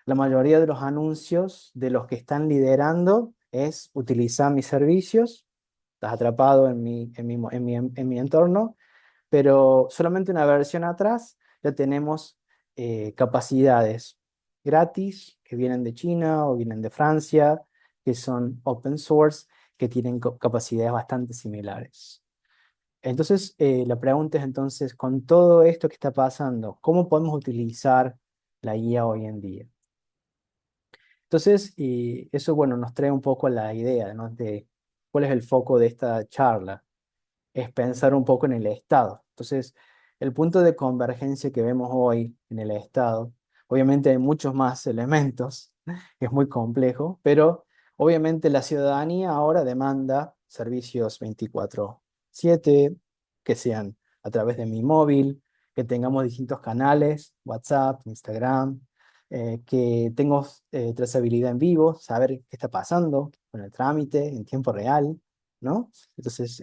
La mayoría de los anuncios de los que están liderando es utilizar mis servicios, estás atrapado en mi entorno, pero solamente una versión atrás ya tenemos capacidades gratis que vienen de China o vienen de Francia, que son open source, que tienen capacidades bastante similares. Entonces, la pregunta es entonces, con todo esto que está pasando, ¿cómo podemos utilizar la IA hoy en día? Entonces, y eso, bueno, nos trae un poco la idea, ¿no? De cuál es el foco de esta charla, es pensar un poco en el Estado. Entonces, el punto de convergencia que vemos hoy en el Estado, obviamente hay muchos más elementos, es muy complejo, pero obviamente la ciudadanía ahora demanda servicios 24/7, que sean a través de mi móvil, que tengamos distintos canales, WhatsApp, Instagram, que tengo trazabilidad en vivo, saber qué está pasando con el trámite en tiempo real, ¿no? Entonces,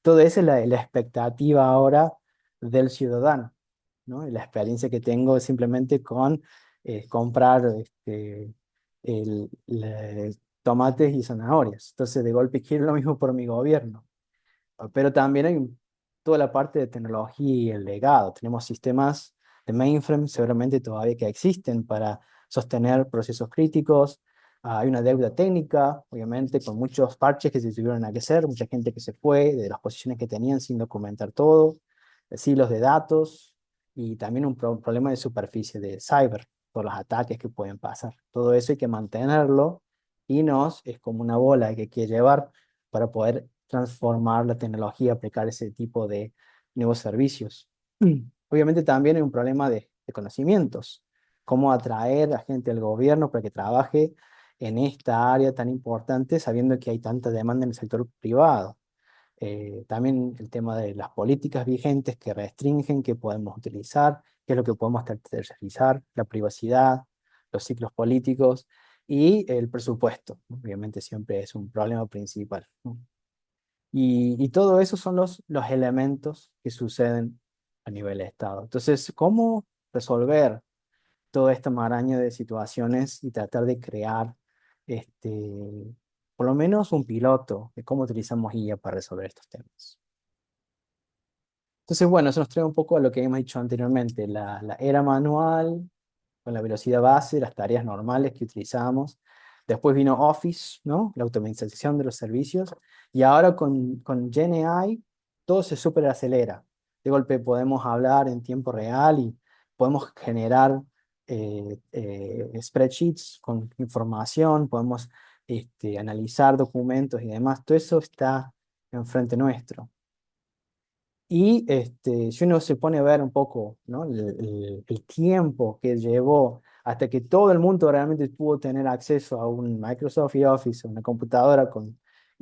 todo eso es la expectativa ahora del ciudadano, ¿no? Y la experiencia que tengo simplemente con comprar tomates y zanahorias. Entonces, de golpe quiero lo mismo por mi gobierno. Pero también hay toda la parte de tecnología y el legado. Tenemos sistemas de mainframe seguramente todavía que existen para sostener procesos críticos. Hay una deuda técnica, obviamente, con muchos parches que se tuvieron que hacer, mucha gente que se fue de las posiciones que tenían sin documentar todo, silos de datos y también un problema de superficie de cyber por los ataques que pueden pasar. Todo eso hay que mantenerlo y es como una bola que hay que llevar para poder transformar la tecnología, aplicar ese tipo de nuevos servicios. Obviamente también hay un problema de conocimientos, cómo atraer a gente al gobierno para que trabaje en esta área tan importante, sabiendo que hay tanta demanda en el sector privado. También el tema de las políticas vigentes que restringen, qué podemos utilizar, qué es lo que podemos tercerizar, la privacidad, los ciclos políticos y el presupuesto. Obviamente siempre es un problema principal, ¿no? Y todo eso son los elementos que suceden a nivel de Estado. Entonces, ¿cómo resolver toda esta maraña de situaciones y tratar de crear por lo menos un piloto de cómo utilizamos IA para resolver estos temas? Entonces, bueno, eso nos trae un poco a lo que hemos dicho anteriormente, la era manual, con la velocidad base, las tareas normales que utilizamos. Después vino Office, ¿no? La automatización de los servicios. Y ahora con GenAI todo se súper acelera. De golpe podemos hablar en tiempo real y podemos generar spreadsheets con información, podemos analizar documentos y demás. Todo eso está enfrente nuestro. Y si uno se pone a ver un poco, ¿no? el tiempo que llevó hasta que todo el mundo realmente pudo tener acceso a un Microsoft Office, a una computadora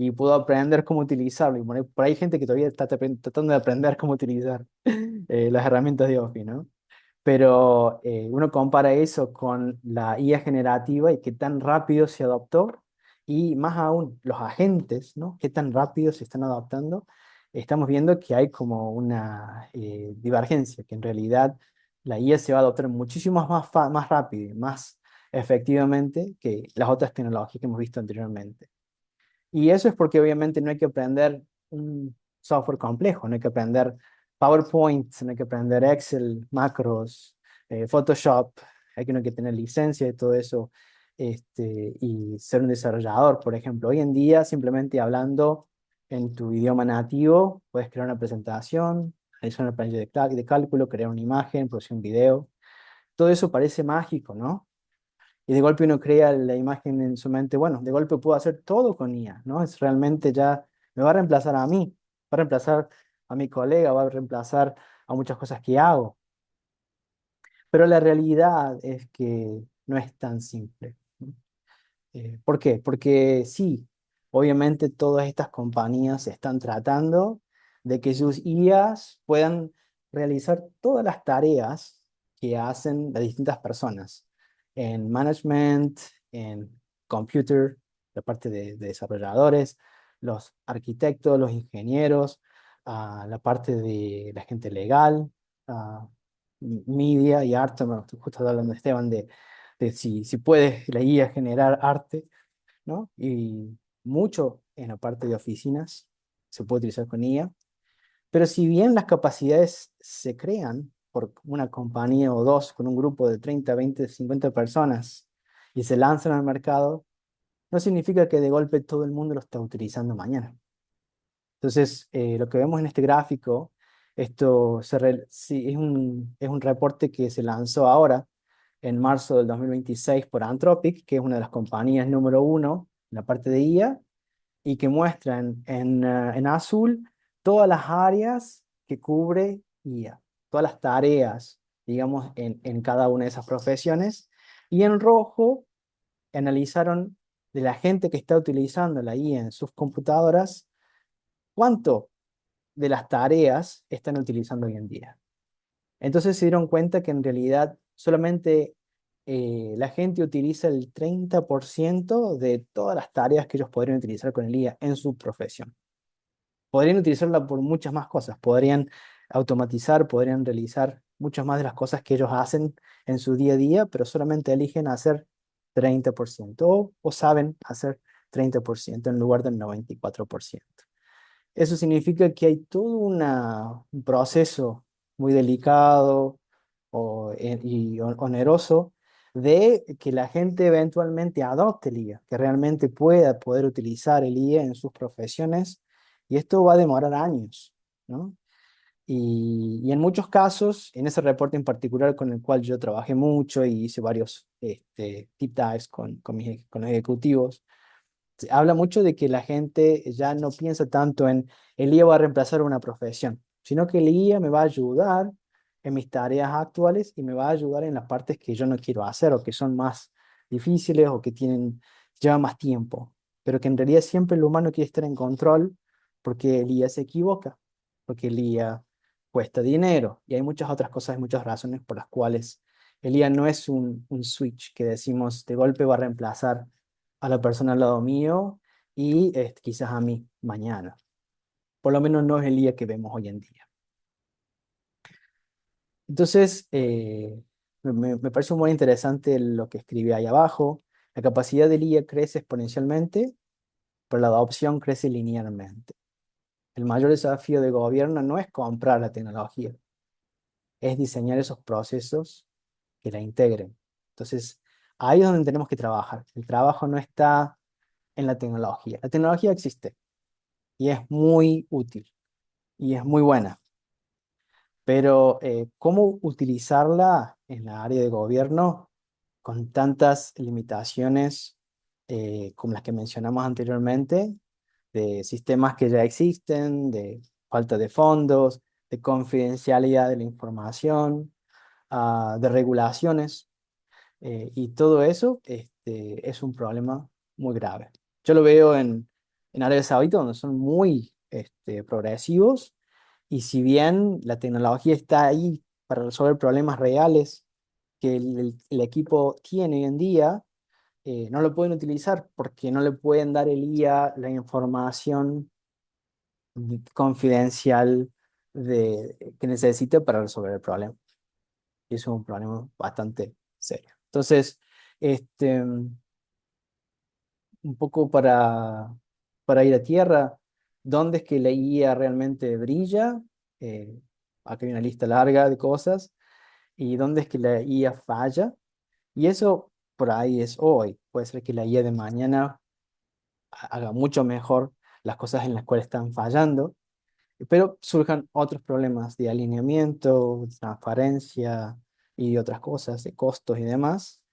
y pudo aprender cómo utilizarlo. Y por ahí hay gente que todavía está tratando de aprender cómo utilizar las herramientas de Office, ¿no? Pero uno compara eso con la IA generativa y qué tan rápido se adoptó, y más aún los agentes, ¿no? Qué tan rápido se están adaptando. Estamos viendo que hay como una divergencia, que en realidad la IA se va a adoptar muchísimo más rápido, más efectivamente que las otras tecnologías que hemos visto anteriormente. Y eso es porque obviamente no hay que aprender un software complejo, no hay que aprender PowerPoint, no hay que aprender Excel, macros, Photoshop, no hay que tener licencia y todo eso, y ser un desarrollador, por ejemplo. Hoy en día, simplemente hablando en tu idioma nativo, puedes crear una presentación, realizar una planilla de cálculo, crear una imagen, producir un video. Todo eso parece mágico, ¿no? Y de golpe uno crea la imagen en su mente, bueno, de golpe puedo hacer todo con IA, ¿no? Es realmente ya, me va a reemplazar a mí, va a reemplazar a mi colega, va a reemplazar a muchas cosas que hago. Pero la realidad es que no es tan simple, ¿no? ¿Por qué? Porque sí, obviamente todas estas compañías están tratando de que sus IAs puedan realizar todas las tareas que hacen las distintas personas en management, en computer, la parte de desarrolladores, los arquitectos, los ingenieros, la parte de la gente legal, media y arte. Bueno, justo estaba hablando de Esteban de si puede la IA generar arte, ¿no? Y mucho en la parte de oficinas se puede utilizar con IA, pero si bien las capacidades se crean por una compañía o dos con un grupo de 30, 20, 50 personas y se lanzan al mercado, no significa que de golpe todo el mundo lo está utilizando mañana. Entonces, lo que vemos en este gráfico, sí, es un reporte que se lanzó ahora, en marzo del 2026 por Anthropic, que es una de las compañías número uno en la parte de IA, y que muestra en azul todas las áreas que cubre IA, todas las tareas, digamos, en cada una de esas profesiones, y en rojo analizaron de la gente que está utilizando la IA en sus computadoras, cuánto de las tareas están utilizando hoy en día. Entonces se dieron cuenta que en realidad solamente la gente utiliza el 30% de todas las tareas que ellos podrían utilizar con el IA en su profesión. Podrían utilizarla por muchas más cosas, podrían automatizar, podrían realizar muchas más de las cosas que ellos hacen en su día a día, pero solamente eligen hacer 30% o saben hacer 30% en lugar del 94%. Eso significa que hay todo un proceso muy delicado y oneroso de que la gente eventualmente adopte el IA, que realmente pueda poder utilizar el IA en sus profesiones, y esto va a demorar años, ¿no? Y en muchos casos, en ese reporte en particular con el cual yo trabajé mucho y hice varios deep dives con los ejecutivos, se habla mucho de que la gente ya no piensa tanto en el IA va a reemplazar una profesión, sino que el IA me va a ayudar en mis tareas actuales y me va a ayudar en las partes que yo no quiero hacer o que son más difíciles o que llevan más tiempo. Pero que en realidad siempre el humano quiere estar en control porque el IA se equivoca, porque el IA cuesta dinero y hay muchas otras cosas, muchas razones por las cuales el IA no es un switch que decimos de golpe va a reemplazar a la persona al lado mío y quizás a mí mañana. Por lo menos no es el día que vemos hoy en día. Entonces, me parece muy interesante lo que escribe ahí abajo. La capacidad del IA crece exponencialmente, pero la adopción crece linealmente. El mayor desafío de gobierno no es comprar la tecnología, es diseñar esos procesos que la integren. Entonces, ahí es donde tenemos que trabajar. El trabajo no está en la tecnología. La tecnología existe y es muy útil y es muy buena, pero ¿cómo utilizarla en la área de gobierno con tantas limitaciones como las que mencionamos anteriormente, de sistemas que ya existen, de falta de fondos, de confidencialidad de la información, de regulaciones? Y todo eso es un problema muy grave. Yo lo veo en Arabia Saudita, donde son muy progresivos, y si bien la tecnología está ahí para resolver problemas reales que el equipo tiene hoy en día, no lo pueden utilizar porque no le pueden dar el IA la información confidencial que necesita para resolver el problema. Y eso es un problema bastante serio. Entonces, Este, un poco para ir a tierra, ¿dónde es que la IA realmente brilla? Eh, Acá hay una lista larga de cosas. ¿Y dónde es que la IA falla? Y eso por ahí es hoy. Puede ser que la IA de mañana haga mucho mejor las cosas en las cuales están fallando, pero surjan otros problemas de alineamiento, de transparencia y otras cosas, de costos y demás.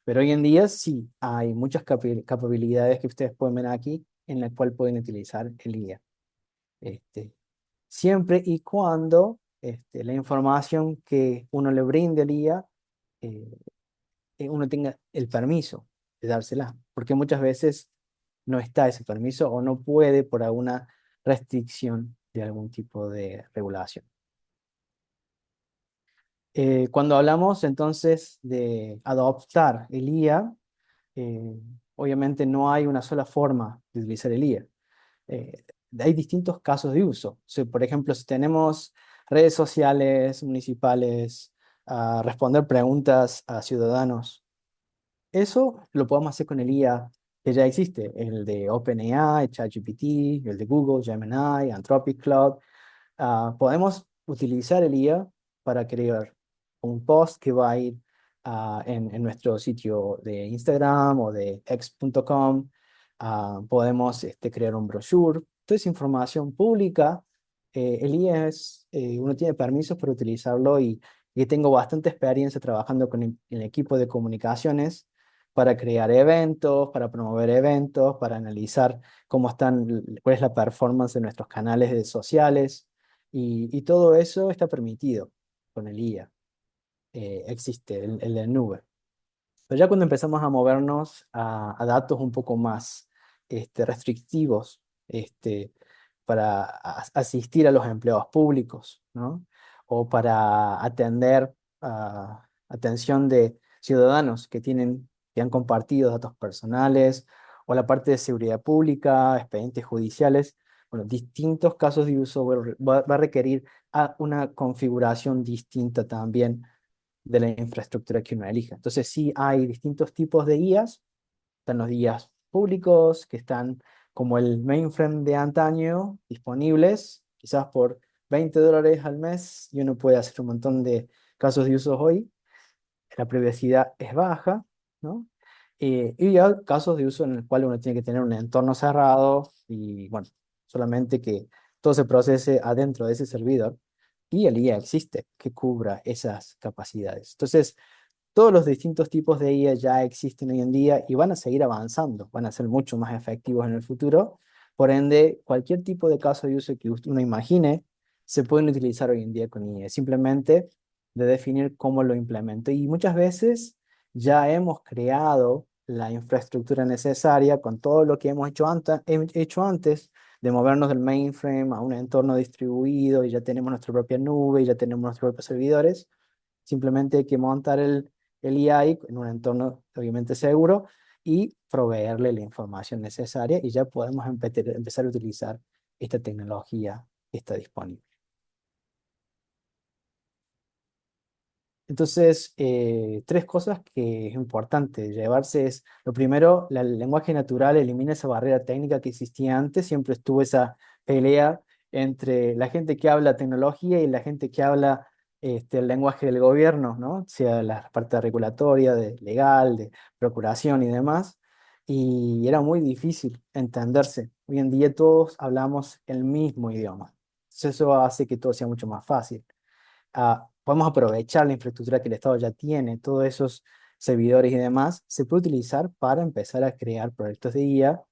Pero hoy en día sí hay muchas capacidades que ustedes pueden ver aquí en las cuales pueden utilizar el IA. Este, Siempre y cuando la información que uno le brinde al IA, eh, uno tenga el permiso de dársela, porque muchas veces no está ese permiso o no puede por alguna restricción de algún tipo de regulación. Cuando hablamos entonces de adoptar el IA, eh, obviamente no hay una sola forma de utilizar el IA. Eh, Hay distintos casos de uso. O sea, por ejemplo, si tenemos redes sociales municipales, responder preguntas a ciudadanos, eso lo podemos hacer con el IA que ya existe, el de OpenAI, ChatGPT, el de Google, Gemini, Anthropic Cloud. Podemos utilizar el IA para crear un post que va a ir en nuestro sitio de Instagram o de x.com. Podemos crear un brochure. Toda esa información pública, el IA uno tiene permisos para utilizarlo y tengo bastante experiencia trabajando con el equipo de comunicaciones para crear eventos, para promover eventos, para analizar cómo están, cuál es la performance de nuestros canales sociales y todo eso está permitido con el IA. Existe el de nube. Pero ya cuando empezamos a movernos a datos un poco más restrictivos para asistir a los empleados públicos, ¿no? O para atender atención de ciudadanos que han compartido datos personales, o la parte de seguridad pública, expedientes judiciales. Bueno, distintos casos de uso va a requerir una configuración distinta también de la infraestructura que uno elija. Entonces sí hay distintos tipos de IAs. Están los IAs públicos, que están como el mainframe de antaño, disponibles, quizás por $20 al mes, y uno puede hacer un montón de casos de uso hoy. La privacidad es baja, ¿no? Y hay casos de uso en el cual uno tiene que tener un entorno cerrado y, bueno, solamente que todo se procese adentro de ese servidor, y el IA existe que cubra esas capacidades. Entonces, todos los distintos tipos de IA ya existen hoy en día y van a seguir avanzando, van a ser mucho más efectivos en el futuro. Por ende, cualquier tipo de caso de uso que uno imagine se pueden utilizar hoy en día con IA. Simplemente de definir cómo lo implemento. Y muchas veces ya hemos creado la infraestructura necesaria con todo lo que hemos hecho antes de movernos del mainframe a un entorno distribuido, y ya tenemos nuestra propia nube y ya tenemos nuestros propios servidores. Simplemente hay que montar el EI en un entorno obviamente seguro y proveerle la información necesaria, y ya podemos empezar a utilizar esta tecnología que está disponible. Entonces, tres cosas que es importante llevarse es, lo primero, el lenguaje natural elimina esa barrera técnica que existía antes. Siempre estuvo esa pelea entre la gente que habla tecnología y la gente que habla el lenguaje del gobierno, ¿no? Sea la parte regulatoria, legal, de procuración y demás. Y era muy difícil entenderse. Hoy en día todos hablamos el mismo idioma. Entonces eso hace que todo sea mucho más fácil. Podemos aprovechar la infraestructura que el Estado ya tiene, todos esos servidores y demás, se puede utilizar para empezar a crear proyectos de IA,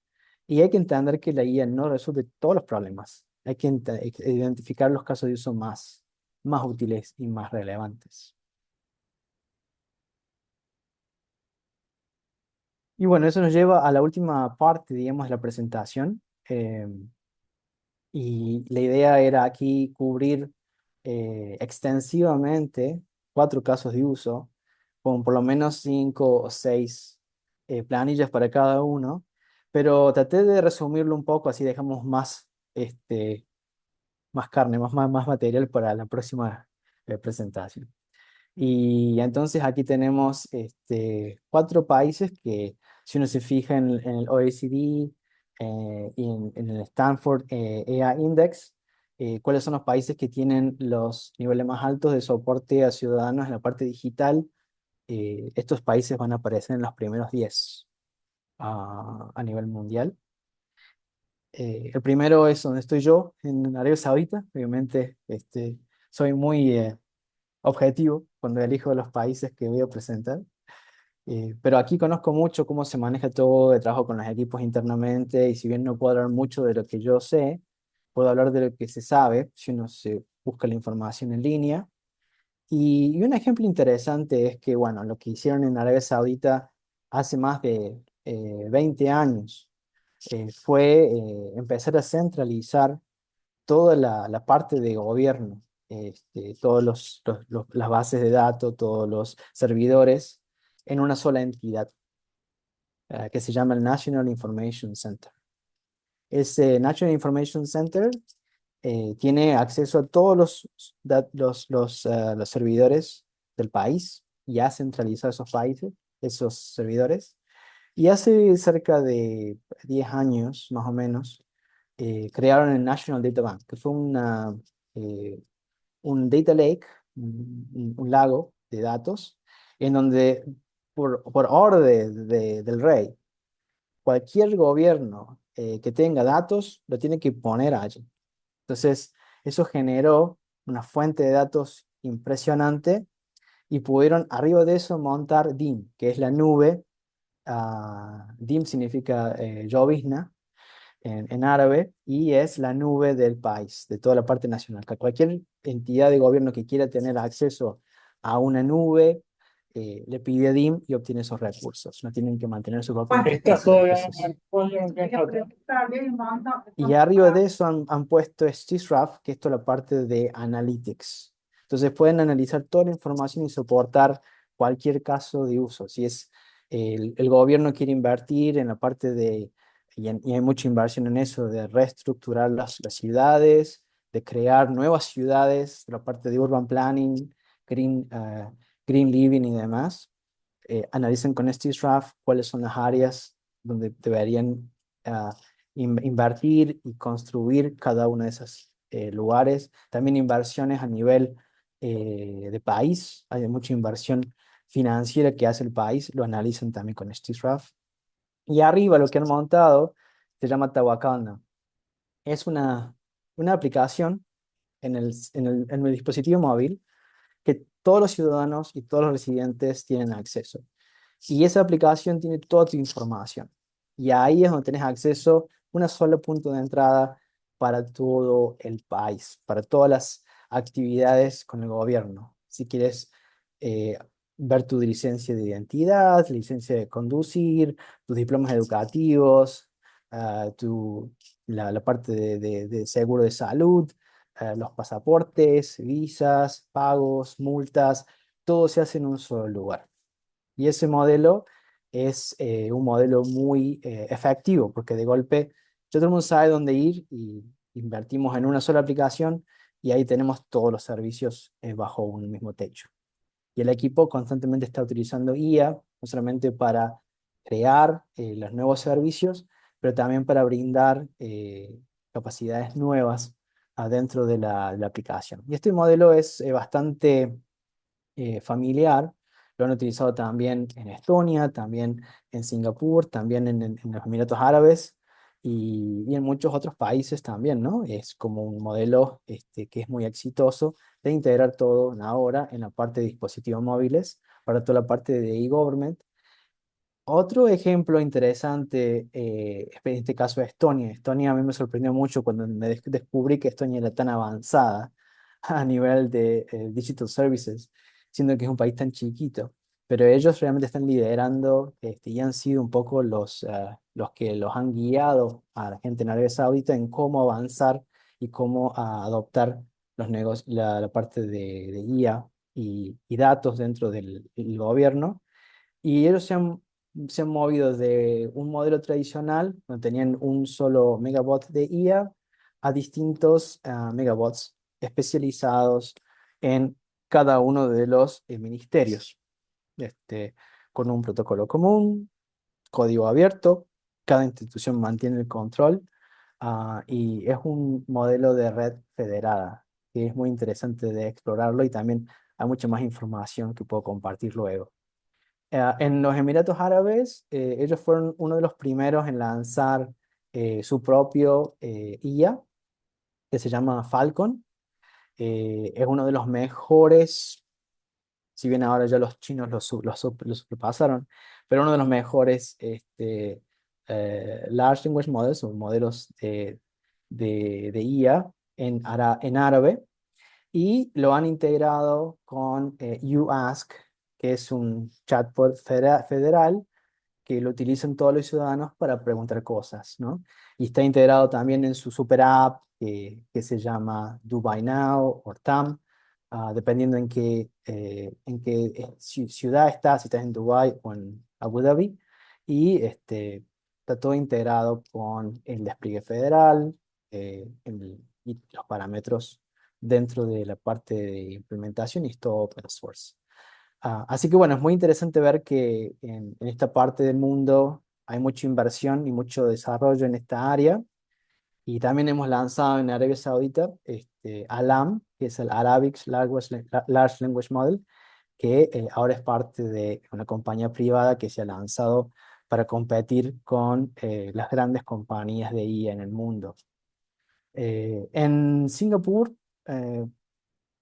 y hay que entender que la IA no resuelve todos los problemas. Hay que identificar los casos de uso más útiles y más relevantes. Y bueno, eso nos lleva a la última parte, digamos, de la presentación. Y la idea era aquí cubrir extensivamente 4 casos de uso, con por lo menos 5 o 6 planillas para cada uno, pero traté de resumirlo un poco, así dejamos más carne, más material para la próxima presentación. Y entonces aquí tenemos 4 países que, si uno se fija en el OECD y en el Stanford AI Index, cuáles son los países que tienen los niveles más altos de soporte a ciudadanos en la parte digital, estos países van a aparecer en los primeros 10 a nivel mundial. El primero es donde estoy yo, en Arabia Saudita. Obviamente, soy muy objetivo cuando elijo los países que voy a presentar. Pero aquí conozco mucho cómo se maneja todo, trabajo con los equipos internamente, y si bien no puedo hablar mucho de lo que yo sé, puedo hablar de lo que se sabe si uno se busca la información en línea. Y un ejemplo interesante es que, bueno, lo que hicieron en Arabia Saudita hace más de 20 años fue empezar a centralizar toda la parte de gobierno, todos las bases de datos, todos los servidores en una sola entidad que se llama el National Information Center. Ese National Information Center tiene acceso a todos los servidores del país, y ha centralizado esos países, esos servidores. Y hace cerca de 10 años, más o menos, crearon el National Data Bank, que fue eh, un data lake, un lago de datos, en donde por orden del rey, cualquier gobierno que tenga datos lo tiene que poner allí. Entonces, eso generó una fuente de datos impresionante, y pudieron arriba de eso montar DIM, que es la nube. DIM significa llovizna en árabe, y es la nube del país, de toda la parte nacional. Que cualquier entidad de gobierno que quiera tener acceso a una nube, le pide DIM y obtiene esos recursos. No tienen que mantener su propia infraestructura. Y arriba de eso han puesto SysRAF, que esto es la parte de Analytics. Entonces pueden analizar toda la información y soportar cualquier caso de uso. Si es el gobierno quiere invertir en la parte de, y hay mucha inversión en eso, de reestructurar las ciudades, de crear nuevas ciudades, la parte de urban planning, green, green living y demás. Analicen con SysRAF cuáles son las áreas donde deberían ah, invertir y construir cada uno de esos lugares. También inversiones a nivel de país. Hay mucha inversión financiera que hace el país, lo analizan también con SysRAF. Y arriba lo que han montado se llama Tawakana. Es una aplicación en el dispositivo móvil que todos los ciudadanos y todos los residentes tienen acceso. Y esa aplicación tiene toda tu información. Y ahí es donde tenés acceso a un solo punto de entrada para todo el país, para todas las actividades con el gobierno. Si quieres eh, ver tu licencia de identidad, licencia de conducir, tus diplomas educativos, la parte de seguro de salud, los pasaportes, visas, pagos, multas, todo se hace en un solo lugar. Y ese modelo es un modelo muy efectivo, porque de golpe ya todo el mundo sabe dónde ir, y invertimos en una sola aplicación, y ahí tenemos todos los servicios bajo un mismo techo. Y el equipo constantemente está utilizando IA, no solamente para crear los nuevos servicios, pero también para brindar capacidades nuevas adentro de la aplicación. Y este modelo es bastante familiar. Lo han utilizado también en Estonia, también en Singapur, también en los Emiratos Árabes, y en muchos otros países también, ¿no? Es como un modelo que es muy exitoso de integrar todo ahora en la parte de dispositivos móviles para toda la parte de e-government. Otro ejemplo interesante, en este caso es Estonia. Estonia a mí me sorprendió mucho cuando descubrí que Estonia era tan avanzada a nivel de digital services, siendo que es un país tan chiquito. Pero ellos realmente están liderando y han sido un poco los que los han guiado a la gente en Arabia Saudita en cómo avanzar y cómo adoptar la parte de IA y datos dentro del gobierno. Y ellos se han movido de un modelo tradicional, donde tenían un solo megabot de IA, a distintos megabots especializados en cada uno de los ministerios, este, con un protocolo común, código abierto, cada institución mantiene el control, y es un modelo de red federada, que es muy interesante de explorarlo y también hay mucha más información que puedo compartir luego. En los Emiratos Árabes, ellos fueron uno de los primeros en lanzar su propio IA, que se llama Falcon. Es uno de los mejores, si bien ahora ya los chinos lo sobrepasaron, pero uno de los mejores Large Language Models o modelos de IA en árabe, y lo han integrado con YouAsk, que es un chatbot federal que lo utilizan todos los ciudadanos para preguntar cosas, ¿no? Y está integrado también en su super app que se llama Dubai Now o TAM, dependiendo en qué ciudad estás, si estás en Dubai o en Abu Dhabi. Y está todo integrado con el despliegue federal y los parámetros dentro de la parte de implementación, y es todo open source. Así que bueno, es muy interesante ver que en esta parte del mundo hay mucha inversión y mucho desarrollo en esta área. Y también hemos lanzado en Arabia Saudita ALAM, que es el Large Language Model, que ahora es parte de una compañía privada que se ha lanzado para competir con las grandes compañías de IA en el mundo. En Singapur, eh,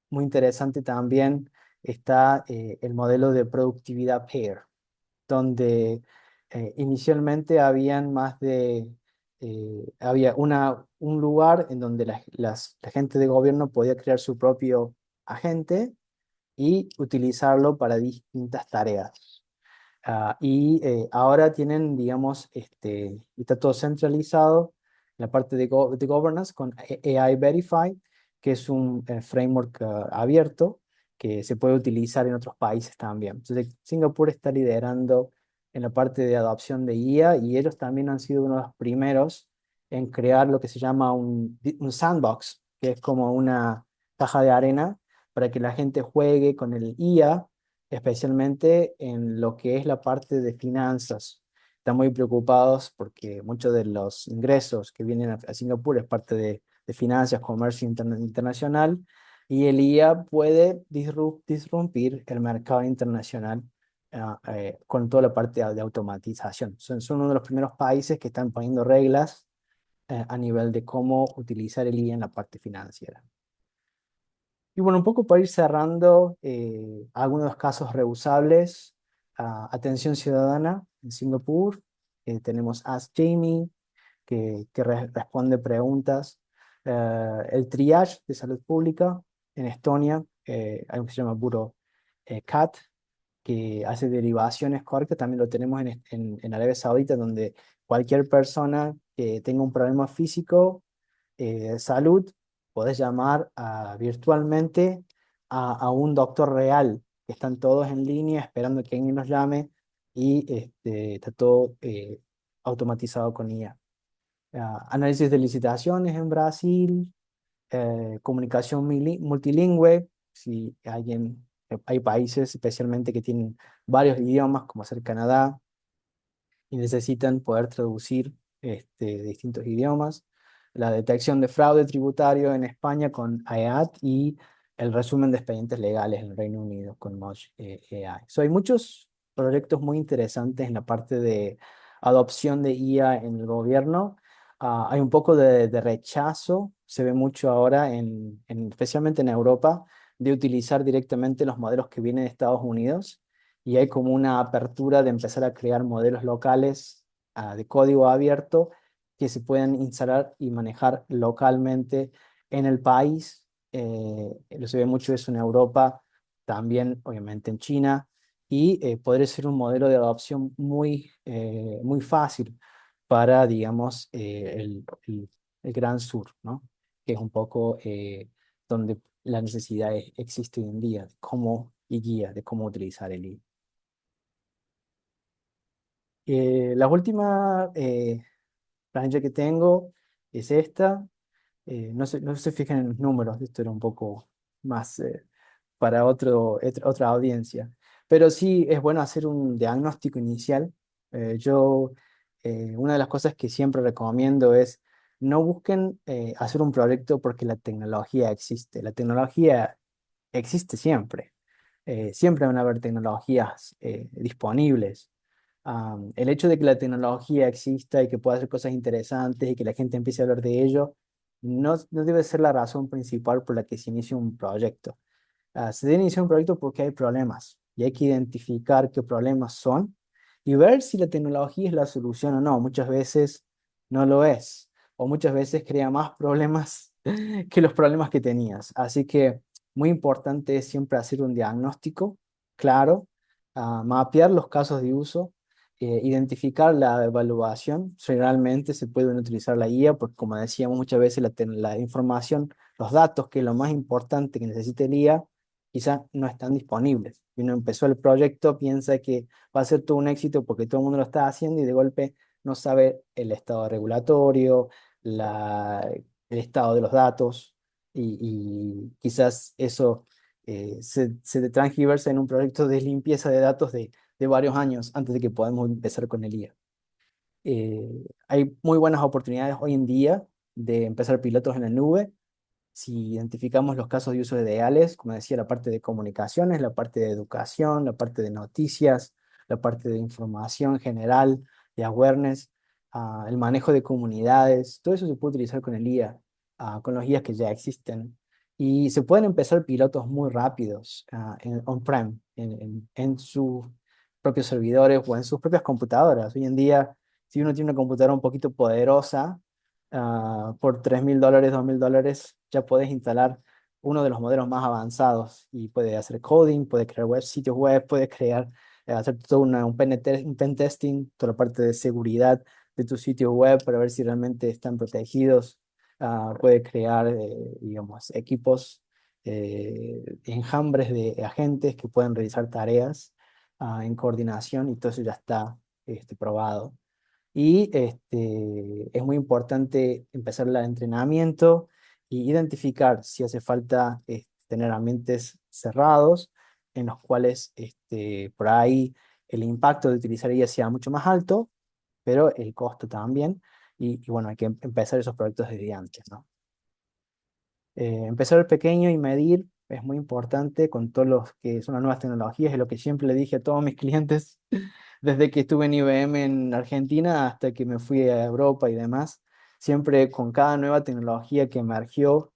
muy interesante también está el modelo de productividad pair, donde inicialmente había un lugar en donde la gente de gobierno podía crear su propio agente y utilizarlo para distintas tareas. Y ahora tienen, digamos, está todo centralizado en la parte de governance con AI Verify, que es un framework abierto que se puede utilizar en otros países también. Entonces, Singapur está liderando en la parte de adopción de IA, y ellos también han sido uno de los primeros en crear lo que se llama un sandbox, que es como una caja de arena para que la gente juegue con el IA, especialmente en lo que es la parte de finanzas. Están muy preocupados porque muchos de los ingresos que vienen a Singapur es parte de finanzas, comercio internacional, y el IA puede disrumpir el mercado internacional con toda la parte de automatización. Son uno de los primeros países que están poniendo reglas a nivel de cómo utilizar el IA en la parte financiera. Y bueno, un poco para ir cerrando, algunos de los casos reusables. Atención ciudadana en Singapur, tenemos Ask Jamie, que responde preguntas. El triage de salud pública en Estonia, hay algo que se llama Buro CAT, que hace derivaciones correctas. También lo tenemos en Arabia Saudita, donde cualquier persona que tenga un problema físico de salud, podés llamar virtualmente a un doctor real, que están todos en línea esperando que alguien nos llame, y está todo automatizado con IA. Análisis de licitaciones en Brasil, comunicación multilingüe, si hay países especialmente que tienen varios idiomas, como ser Canadá, y necesitan poder traducir distintos idiomas. La detección de fraude tributario en España con IAT, y el resumen de expedientes legales en el Reino Unido con Mosh AI. Hay muchos proyectos muy interesantes en la parte de adopción de IA en el gobierno. Hay un poco de rechazo, se ve mucho ahora, especialmente en Europa, de utilizar directamente los modelos que vienen de Estados Unidos, y hay como una apertura de empezar a crear modelos locales de código abierto que se pueden instalar y manejar localmente en el país. Lo se ve mucho eso en Europa, también obviamente en China, y podría ser un modelo de adopción muy fácil para, digamos, el Gran Sur, ¿no? Que es un poco donde la necesidad existe hoy en día, de cómo y guía de cómo utilizar el IA. La última planilla que tengo es esta. No se fijen en los números, esto era un poco más para otra audiencia. Pero sí es bueno hacer un diagnóstico inicial. Yo, una de las cosas que siempre recomiendo es no busquen hacer un proyecto porque la tecnología existe. La tecnología existe siempre. Siempre van a haber tecnologías disponibles. El hecho de que la tecnología exista y que pueda hacer cosas interesantes y que la gente empiece a hablar de ello, no debe ser la razón principal por la que se inicia un proyecto. Se debe iniciar un proyecto porque hay problemas y hay que identificar qué problemas son y ver si la tecnología es la solución o no. Muchas veces no lo es o muchas veces crea más problemas que los problemas que tenías. Así que muy importante es siempre hacer un diagnóstico claro, mapear los casos de uso, identificar la evaluación, si realmente se puede utilizar la guía, porque como decíamos muchas veces la información, los datos, que es lo más importante que necesita el IA, quizás no están disponibles. Y uno empezó el proyecto, piensa que va a ser todo un éxito porque todo el mundo lo está haciendo y de golpe no sabe el estado regulatorio, el estado de los datos y quizás eso se transgiversa en un proyecto de limpieza de datos de varios años antes de que podamos empezar con el IA. Hay muy buenas oportunidades hoy en día de empezar pilotos en la nube si identificamos los casos de uso ideales, como decía, la parte de comunicaciones, la parte de educación, la parte de noticias, la parte de información general, de awareness, el manejo de comunidades, todo eso se puede utilizar con el IA, con los IAs que ya existen. Y se pueden empezar pilotos muy rápidos en on-prem, en sus propios servidores o en sus propias computadoras. Hoy en día, si uno tiene una computadora un poquito poderosa, por $3.000, $2.000, ya puedes instalar uno de los modelos más avanzados y puede hacer coding, puede crear sitios web, puede crear, hacer todo un pen testing, toda la parte de seguridad de tus sitios web para ver si realmente están protegidos. Puede crear, digamos, equipos, enjambres de agentes que pueden realizar tareas en coordinación y todo eso ya está probado. Y es muy importante empezar el entrenamiento y identificar si hace falta tener ambientes cerrados en los cuales por ahí el impacto de utilizar ella sea mucho más alto, pero el costo también. Y bueno, hay que empezar esos proyectos desde antes, ¿no? Empezar pequeño y medir es muy importante con todos los que son las nuevas tecnologías, es lo que siempre le dije a todos mis clientes desde que estuve en IBM en Argentina hasta que me fui a Europa y demás. Siempre con cada nueva tecnología que emergió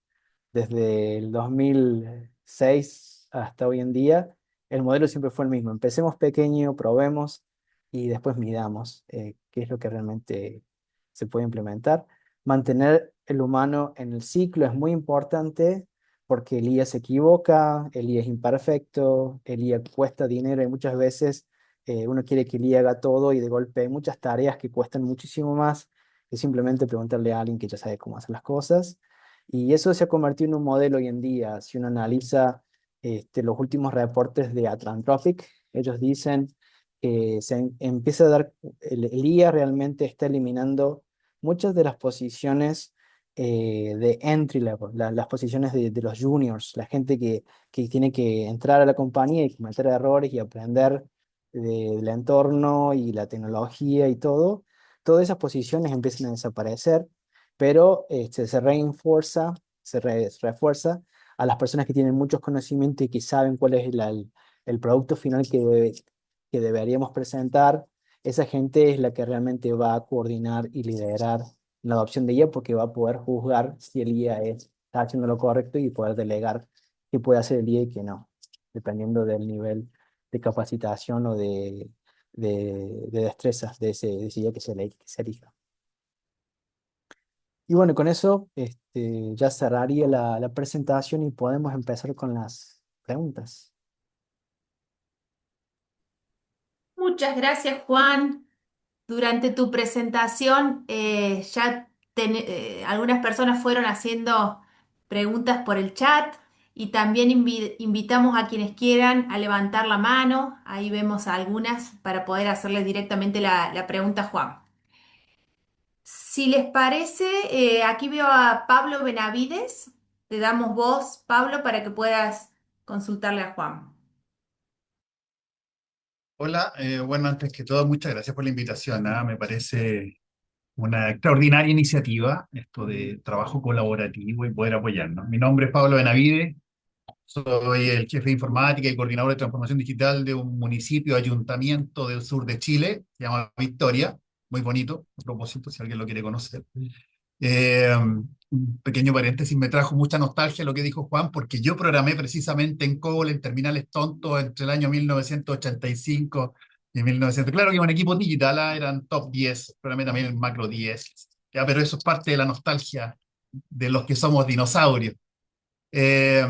desde el 2006 hasta hoy en día, el modelo siempre fue el mismo. Empecemos pequeño, probemos y después midamos qué es lo que realmente se puede implementar. Mantener el humano en el ciclo es muy importante porque el IA se equivoca, el IA es imperfecto, el IA cuesta dinero y muchas veces uno quiere que el IA haga todo y de golpe hay muchas tareas que cuestan muchísimo más que simplemente preguntarle a alguien que ya sabe cómo hacer las cosas. Y eso se ha convertido en un modelo hoy en día. Si uno analiza los últimos reportes de Atlantropic, ellos dicen que empieza a dar, el IA realmente está eliminando muchas de las posiciones de entry level, las posiciones de los juniors, la gente que tiene que entrar a la compañía y cometer errores y aprender del entorno y la tecnología y todo. Todas esas posiciones empiezan a desaparecer, pero se refuerza a las personas que tienen muchos conocimientos y que saben cuál es el producto final que deberíamos presentar. Esa gente es la que realmente va a coordinar y liderar la adopción de IA porque va a poder juzgar si el IA está haciendo lo correcto y poder delegar qué puede hacer el IA y qué no, dependiendo del nivel de capacitación o de destrezas de ese IA que se elija. Y bueno, con eso ya cerraría la presentación y podemos empezar con las preguntas. Muchas gracias, Juan. Durante tu presentación, algunas personas fueron haciendo preguntas por el chat y también invitamos a quienes quieran a levantar la mano. Ahí vemos algunas para poder hacerles directamente la pregunta a Juan. Si les parece, aquí veo a Pablo Benavides. Te damos voz, Pablo, para que puedas consultarle a Juan. Hola, bueno, antes que todo, muchas gracias por la invitación. Me parece una extraordinaria iniciativa, esto de trabajo colaborativo y poder apoyarnos. Mi nombre es Pablo Benavides, soy el jefe de informática y coordinador de transformación digital de un municipio, ayuntamiento del sur de Chile, se llama Victoria, muy bonito, a propósito, si alguien lo quiere conocer. Un pequeño paréntesis, me trajo mucha nostalgia lo que dijo Juan, porque yo programé precisamente en COBOL, en terminales tontos, entre el año 1985 y 1900. Claro que un equipo digital eran top 10, programé también en macro 10, ya, pero eso es parte de la nostalgia de los que somos dinosaurios. Eh,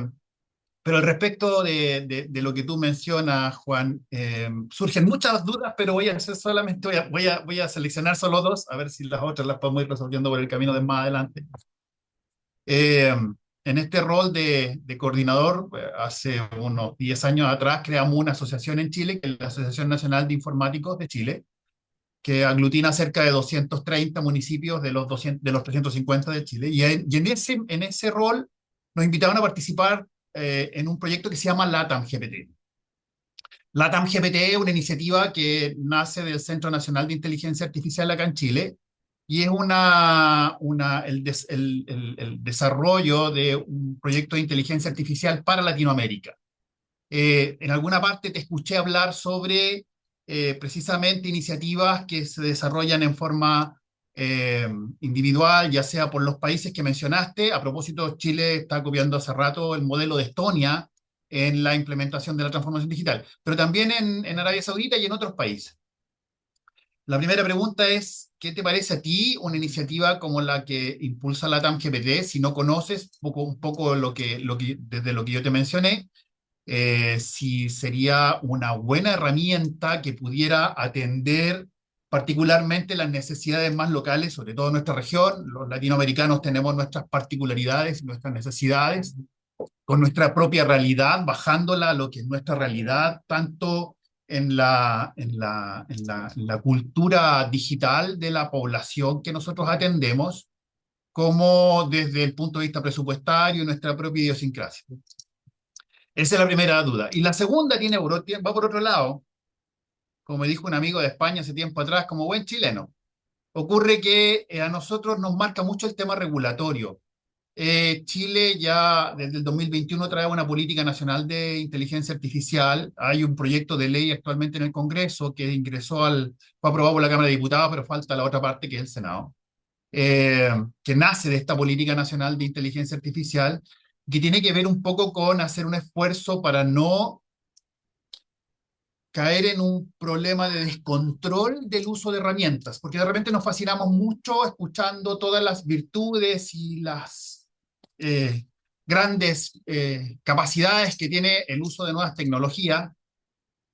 pero al respecto de lo que tú mencionas, Juan, surgen muchas dudas, pero voy a hacer solamente, voy a seleccionar solo dos, a ver si las otras las podemos ir resolviendo por el camino de más adelante. En este rol de coordinador, hace unos 10 años atrás creamos una asociación en Chile, que es la Asociación Nacional de Informáticos de Chile, que aglutina cerca de 230 municipios de los 350 de Chile. En ese rol nos invitaban a participar en un proyecto que se llama LATAM GPT. LATAM GPT es una iniciativa que nace del Centro Nacional de Inteligencia Artificial acá en Chile y es el desarrollo de un proyecto de inteligencia artificial para Latinoamérica. En alguna parte te escuché hablar sobre precisamente iniciativas que se desarrollan en forma individual, ya sea por los países que mencionaste. A propósito, Chile está copiando hace rato el modelo de Estonia en la implementación de la transformación digital, pero también en Arabia Saudita y en otros países. La primera pregunta es, ¿qué te parece a ti una iniciativa como la que impulsa la TAM GPT? Si no conoces un poco desde lo que yo te mencioné, si sería una buena herramienta que pudiera atender particularmente las necesidades más locales, sobre todo en nuestra región. Los latinoamericanos tenemos nuestras particularidades, nuestras necesidades, con nuestra propia realidad, bajándola a lo que es nuestra realidad, tanto en la cultura digital de la población que nosotros atendemos, como desde el punto de vista presupuestario y nuestra propia idiosincrasia. Esa es la primera duda. Y la segunda va por otro lado, como me dijo un amigo de España hace tiempo atrás, como buen chileno. Ocurre que a nosotros nos marca mucho el tema regulatorio. Chile ya desde el 2021 trae una política nacional de inteligencia artificial. Hay un proyecto de ley actualmente en el Congreso que fue aprobado por la Cámara de Diputados, pero falta la otra parte que es el Senado, que nace de esta política nacional de inteligencia artificial, que tiene que ver un poco con hacer un esfuerzo para no caer en un problema de descontrol del uso de herramientas, porque de repente nos fascinamos mucho escuchando todas las virtudes y las grandes capacidades que tiene el uso de nuevas tecnologías,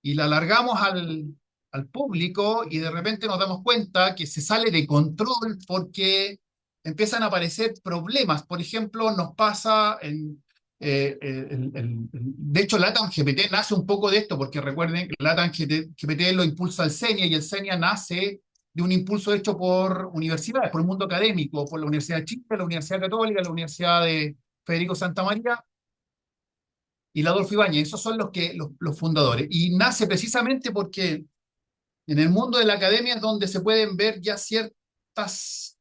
y la alargamos al público y de repente nos damos cuenta que se sale de control porque empiezan a aparecer problemas. Por ejemplo, nos pasa de hecho, LATAM GPT nace un poco de esto, porque recuerden que LATAM GPT lo impulsa el CENIA, y el CENIA nace de un impulso hecho por universidades, por el mundo académico, por la Universidad de Chile, la Universidad Católica, la Universidad de Federico Santa María y la Adolfo Ibáñez. Esos son los fundadores. Y nace precisamente porque en el mundo de la academia es donde se pueden ver ya ciertas,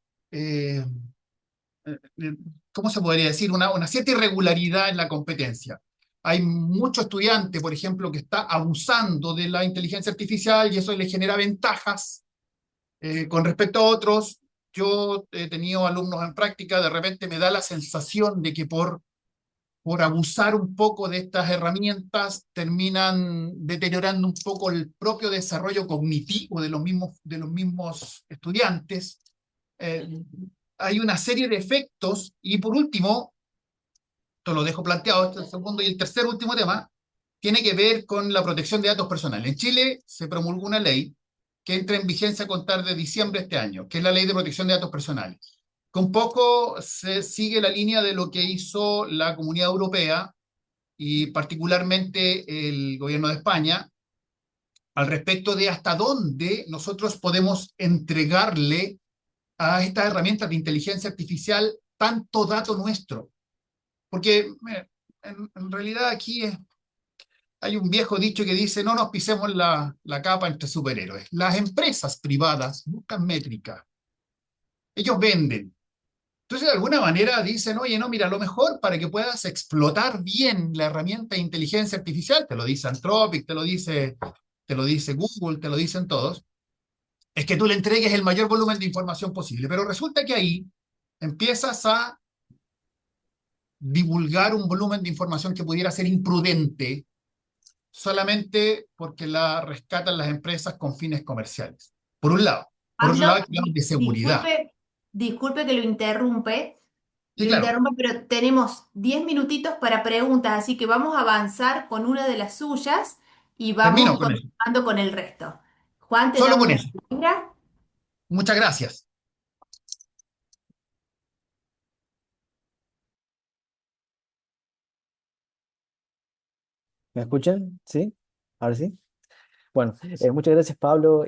¿cómo se podría decir? Una cierta irregularidad en la competencia. Hay mucho estudiante, por ejemplo, que está abusando de la inteligencia artificial y eso le genera ventajas con respecto a otros. Yo he tenido alumnos en práctica, de repente me da la sensación de que por abusar un poco de estas herramientas, terminan deteriorando un poco el propio desarrollo cognitivo de los mismos estudiantes. Hay una serie de efectos, y por último, esto lo dejo planteado, este es el segundo y el tercer último tema, tiene que ver con la protección de datos personales. En Chile se promulgó una ley que entra en vigencia a contar de diciembre de este año, que es la Ley de Protección de Datos Personales. Con poco se sigue la línea de lo que hizo la Comunidad Europea y particularmente el gobierno de España al respecto de hasta dónde nosotros podemos entregarle a estas herramientas de inteligencia artificial tanto dato nuestro. Porque en realidad aquí Hay un viejo dicho que dice, no nos pisemos la capa entre superhéroes. Las empresas privadas buscan métrica. Ellos venden. Entonces, de alguna manera dicen, oye, no, mira, lo mejor para que puedas explotar bien la herramienta de inteligencia artificial, te lo dice Anthropic, te lo dice Google, te lo dicen todos, es que tú le entregues el mayor volumen de información posible. Pero resulta que ahí empiezas a divulgar un volumen de información que pudiera ser imprudente solamente porque la rescatan las empresas con fines comerciales. Por un lado. Por otro lado, Pablo, hay temas de seguridad. disculpe que Y lo claro, interrumpa, pero tenemos 10 minutitos para preguntas, así que vamos a avanzar con una de las suyas y termino vamos con eso. continuando con el resto. Juan, te Solo damos con la eso. palabra. Muchas gracias. ¿Me escuchan? ¿Sí? ¿Ahora sí? Bueno, muchas gracias, Pablo.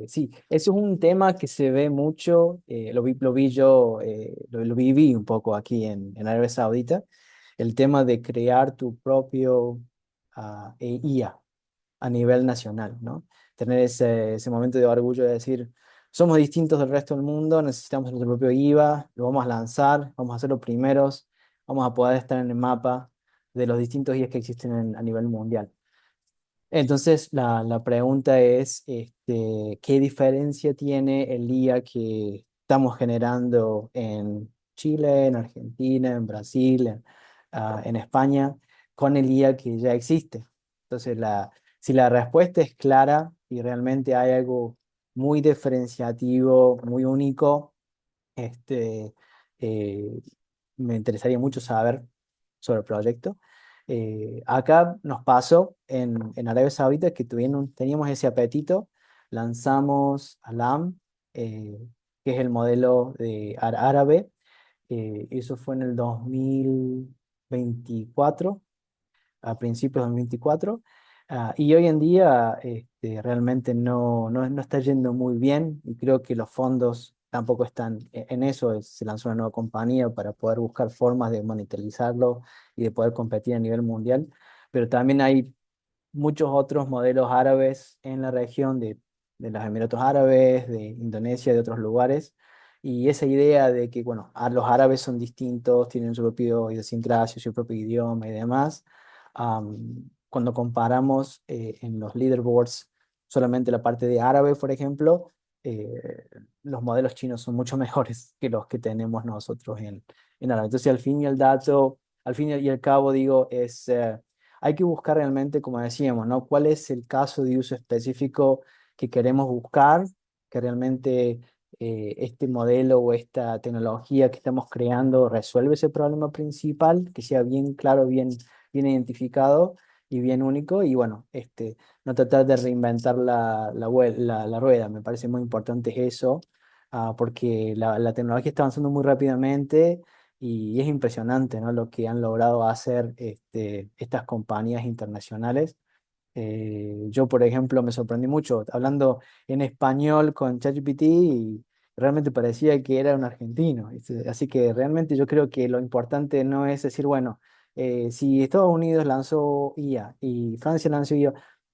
Sí, eso es un tema que se ve mucho, lo vi yo, lo viví un poco aquí en Arabia Saudita, el tema de crear tu propio IA a nivel nacional, ¿no? Tener ese momento de orgullo de decir, somos distintos del resto del mundo, necesitamos nuestro propio IVA, lo vamos a lanzar, vamos a ser los primeros, vamos a poder estar en el mapa de los distintos IAs que existen a nivel mundial. Entonces, la pregunta es, ¿qué diferencia tiene el IA que estamos generando en Chile, en Argentina, en Brasil, en España, con el IA que ya existe? Entonces, si la respuesta es clara y realmente hay algo muy diferenciativo, muy único, este, eh, me interesaría mucho saber sobre el proyecto. Acá nos pasó en Arabia Saudita que teníamos ese apetito, lanzamos Alam, que es el modelo de árabe, eso fue en el 2024, a principios del 24. Y hoy en día realmente no está yendo muy bien y creo que los fondos tampoco están en eso. Se lanzó una nueva compañía para poder buscar formas de monetarizarlo y de poder competir a nivel mundial, pero también hay muchos otros modelos árabes en la región de los Emiratos Árabes, de Indonesia, de otros lugares. Y esa idea de que, bueno, los árabes son distintos, tienen su propio idiosincrasia, su propio idioma y demás. Cuando comparamos en los leaderboards solamente la parte de árabe, por ejemplo, eh, los modelos chinos son mucho mejores que los que tenemos nosotros en árabe. Entonces, al fin y al cabo, digo, hay que buscar realmente, como decíamos, ¿no? ¿Cuál es el caso de uso específico que queremos buscar? Que realmente este modelo o esta tecnología que estamos creando resuelve ese problema principal, que sea bien claro, bien identificado y bien único. Y bueno, no tratar de reinventar la rueda. Me parece muy importante eso, porque la tecnología está avanzando muy rápidamente y es impresionante, ¿no? Lo que han logrado hacer estas compañías internacionales. Yo, por ejemplo, me sorprendí mucho hablando en español con ChatGPT y realmente parecía que era un argentino. Así que realmente yo creo que lo importante no es decir, bueno, si Estados Unidos lanzó IA y Francia lanzó IA,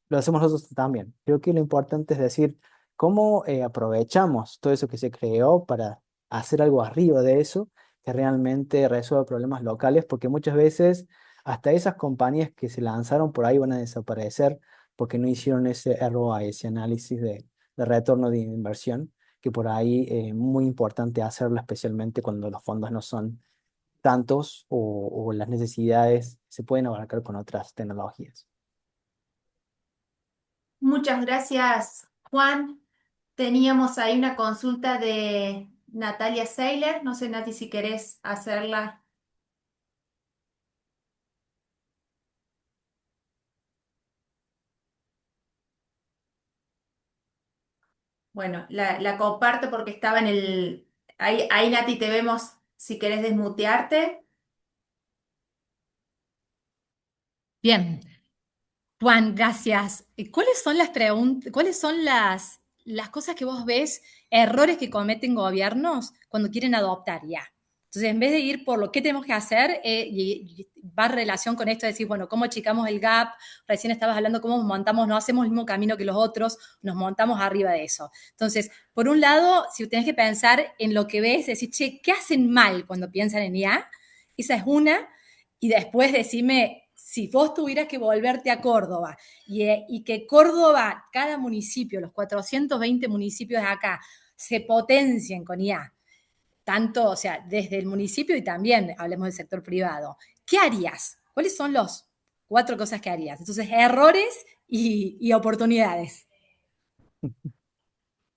lo hacemos nosotros también. Creo que lo importante es decir, cómo aprovechamos todo eso que se creó para hacer algo arriba de eso que realmente resuelva problemas locales, porque muchas veces hasta esas compañías que se lanzaron por ahí van a desaparecer porque no hicieron ese ROI, ese análisis de retorno de inversión, que por ahí es muy importante hacerlo, especialmente cuando los fondos no son tantos o las necesidades se pueden abarcar con otras tecnologías. Muchas gracias, Juan. Teníamos ahí una consulta de Natalia Seiler. No sé, Nati, si querés hacerla. Bueno, la comparto porque estaba en el... Ahí, Nati, te vemos si querés desmutearte. Bien, Juan, gracias. ¿Cuáles son las preguntas, cuáles son las cosas que vos ves, errores que cometen gobiernos cuando quieren adoptar ya? Entonces, en vez de ir por lo que tenemos que hacer, y va en relación con esto de decir, bueno, ¿cómo achicamos el gap? Recién estabas hablando cómo montamos, no hacemos el mismo camino que los otros, nos montamos arriba de eso. Entonces, por un lado, si tenés que pensar en lo que ves, decir, che, ¿qué hacen mal cuando piensan en IA? Esa es una. Y después decime, si vos tuvieras que volverte a Córdoba y que Córdoba, cada municipio, los 420 municipios de acá, se potencien con IA, tanto, o sea, desde el municipio y también hablemos del sector privado, ¿qué harías? ¿Cuáles son los 4 cosas que harías? Entonces, errores y oportunidades.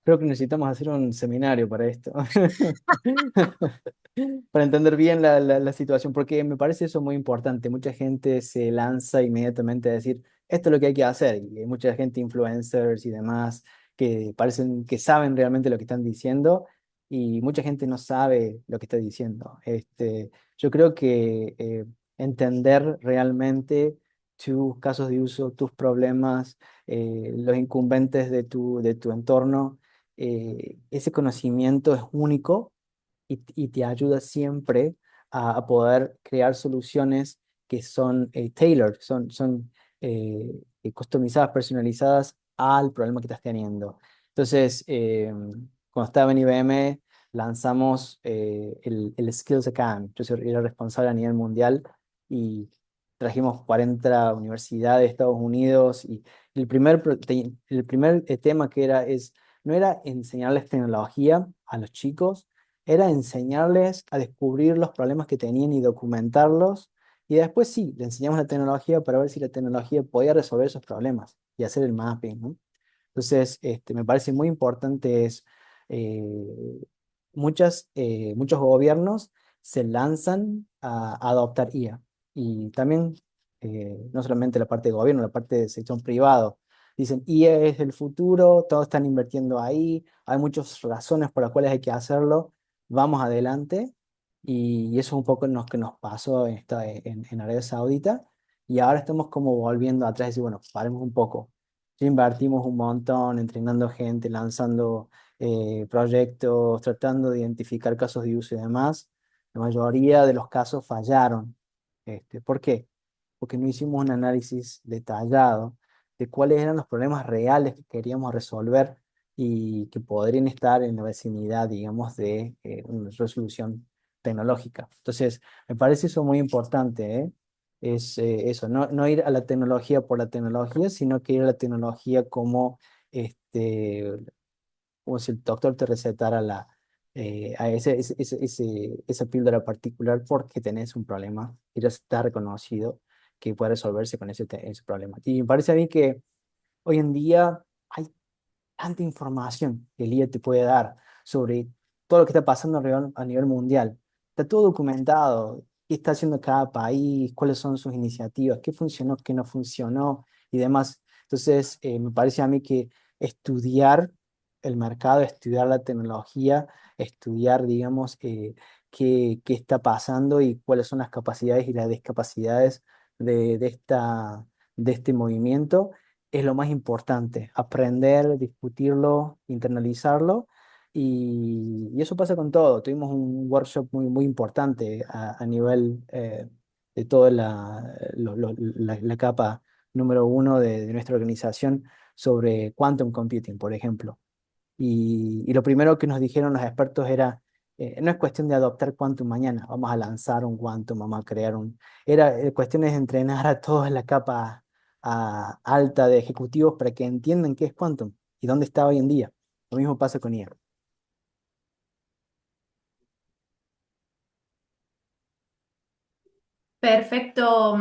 Creo que necesitamos hacer un seminario para esto, para entender bien la situación, porque me parece eso muy importante. Mucha gente se lanza inmediatamente a decir, esto es lo que hay que hacer, y hay mucha gente, influencers y demás, que parecen que saben realmente lo que están diciendo, y mucha gente no sabe lo que está diciendo. Yo creo que entender realmente tus casos de uso, tus problemas, los incumbentes de tu entorno, ese conocimiento es único y te ayuda siempre a poder crear soluciones que son tailored, customizadas, personalizadas al problema que estás teniendo. Entonces, cuando estaba en IBM, lanzamos el Skills Academy. Era responsable a nivel mundial y trajimos 40 universidades de Estados Unidos y el primer tema que no era enseñarles tecnología a los chicos, era enseñarles a descubrir los problemas que tenían y documentarlos. Y después sí, le enseñamos la tecnología para ver si la tecnología podía resolver esos problemas y hacer el mapping, ¿no? Entonces, me parece muy importante eh, muchos gobiernos se lanzan a adoptar IA. Y también, no solamente la parte de gobierno, la parte del sector privado. Dicen, IA es el futuro, todos están invirtiendo ahí, hay muchas razones por las cuales hay que hacerlo, vamos adelante. Y eso es un poco lo que nos pasó en Arabia Saudita. Y ahora estamos como volviendo atrás y decir, bueno, paremos un poco. Ya invertimos un montón entrenando gente, lanzando proyectos, tratando de identificar casos de uso y demás. La mayoría de los casos fallaron. ¿Por qué? Porque no hicimos un análisis detallado de cuáles eran los problemas reales que queríamos resolver y que podrían estar en la vecindad, digamos, de una resolución tecnológica. Entonces, me parece eso muy importante, ¿eh? Es eso, no ir a la tecnología por la tecnología, sino que ir a la tecnología como si el doctor te recetara esa píldora particular porque tenés un problema y ya está reconocido que puede resolverse con ese problema. Y me parece a mí que hoy en día hay tanta información que el IA te puede dar sobre todo lo que está pasando alrededor a nivel mundial. Está todo documentado, qué está haciendo cada país, cuáles son sus iniciativas, qué funcionó, qué no funcionó y demás. Entonces, me parece a mí que estudiar el mercado, estudiar la tecnología, estudiar, digamos, qué está pasando y cuáles son las capacidades y las discapacidades de este movimiento es lo más importante, aprender, discutirlo, internalizarlo, y eso pasa con todo. Tuvimos un workshop muy, muy importante a nivel de toda la capa número 1 de nuestra organización sobre quantum computing, por ejemplo. Y lo primero que nos dijeron los expertos era, no es cuestión de adoptar quantum mañana, vamos a lanzar un quantum, vamos a crear cuestión es entrenar a toda la capa alta de ejecutivos para que entiendan qué es quantum y dónde está hoy en día. Lo mismo pasa con IA. Perfecto,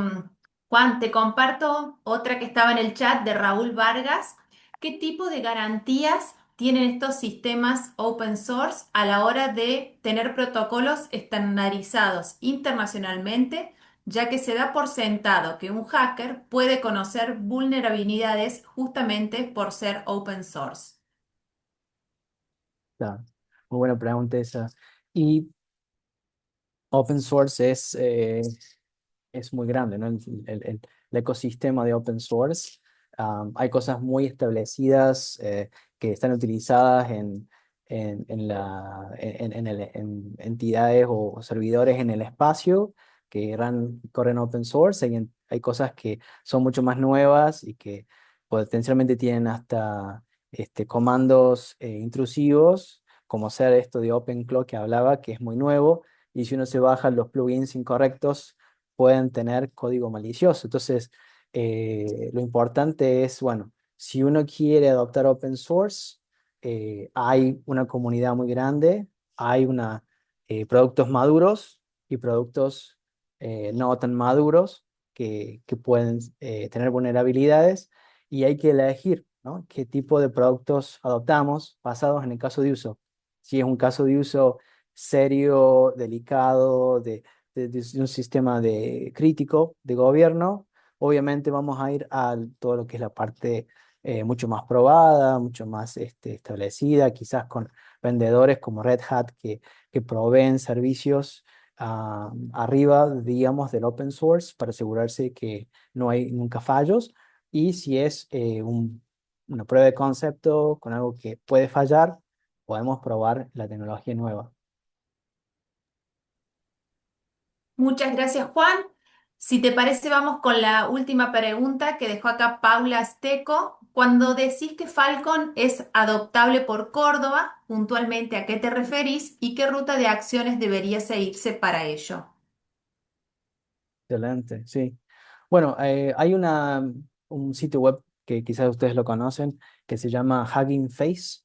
Juan, te comparto otra que estaba en el chat de Raúl Vargas. ¿Qué tipo de garantías tienen estos sistemas open source a la hora de tener protocolos estandarizados internacionalmente, ya que se da por sentado que un hacker puede conocer vulnerabilidades justamente por ser open source? Claro. Muy buena pregunta esa. Y open source es muy grande, ¿no? El ecosistema de open source. Hay cosas muy establecidas que están utilizadas en entidades o servidores en el espacio que corren open source. Hay cosas que son mucho más nuevas y que potencialmente tienen hasta comandos intrusivos, como ser esto de OpenClaw que hablaba, que es muy nuevo, y si uno se baja los plugins incorrectos, pueden tener código malicioso. Entonces, lo importante es, bueno, si uno quiere adoptar open source, hay una comunidad muy grande, hay productos maduros y productos no tan maduros que pueden tener vulnerabilidades, y hay que elegir, ¿no? Qué tipo de productos adoptamos basados en el caso de uso. Si es un caso de uso serio, delicado, de un sistema crítico de gobierno, obviamente vamos a ir a todo lo que es la parte mucho más probada, mucho más establecida, quizás con vendedores como Red Hat que proveen servicios arriba, digamos, del open source para asegurarse que no hay nunca fallos. Y si es una prueba de concepto con algo que puede fallar, podemos probar la tecnología nueva. Muchas gracias, Juan. Si te parece, vamos con la última pregunta que dejó acá Paula Azteco. Cuando decís que Falcon es adoptable por Córdoba, puntualmente, ¿a qué te referís y qué ruta de acciones debería seguirse para ello? Excelente, sí. Bueno, hay un sitio web que quizás ustedes lo conocen, que se llama Hugging Face,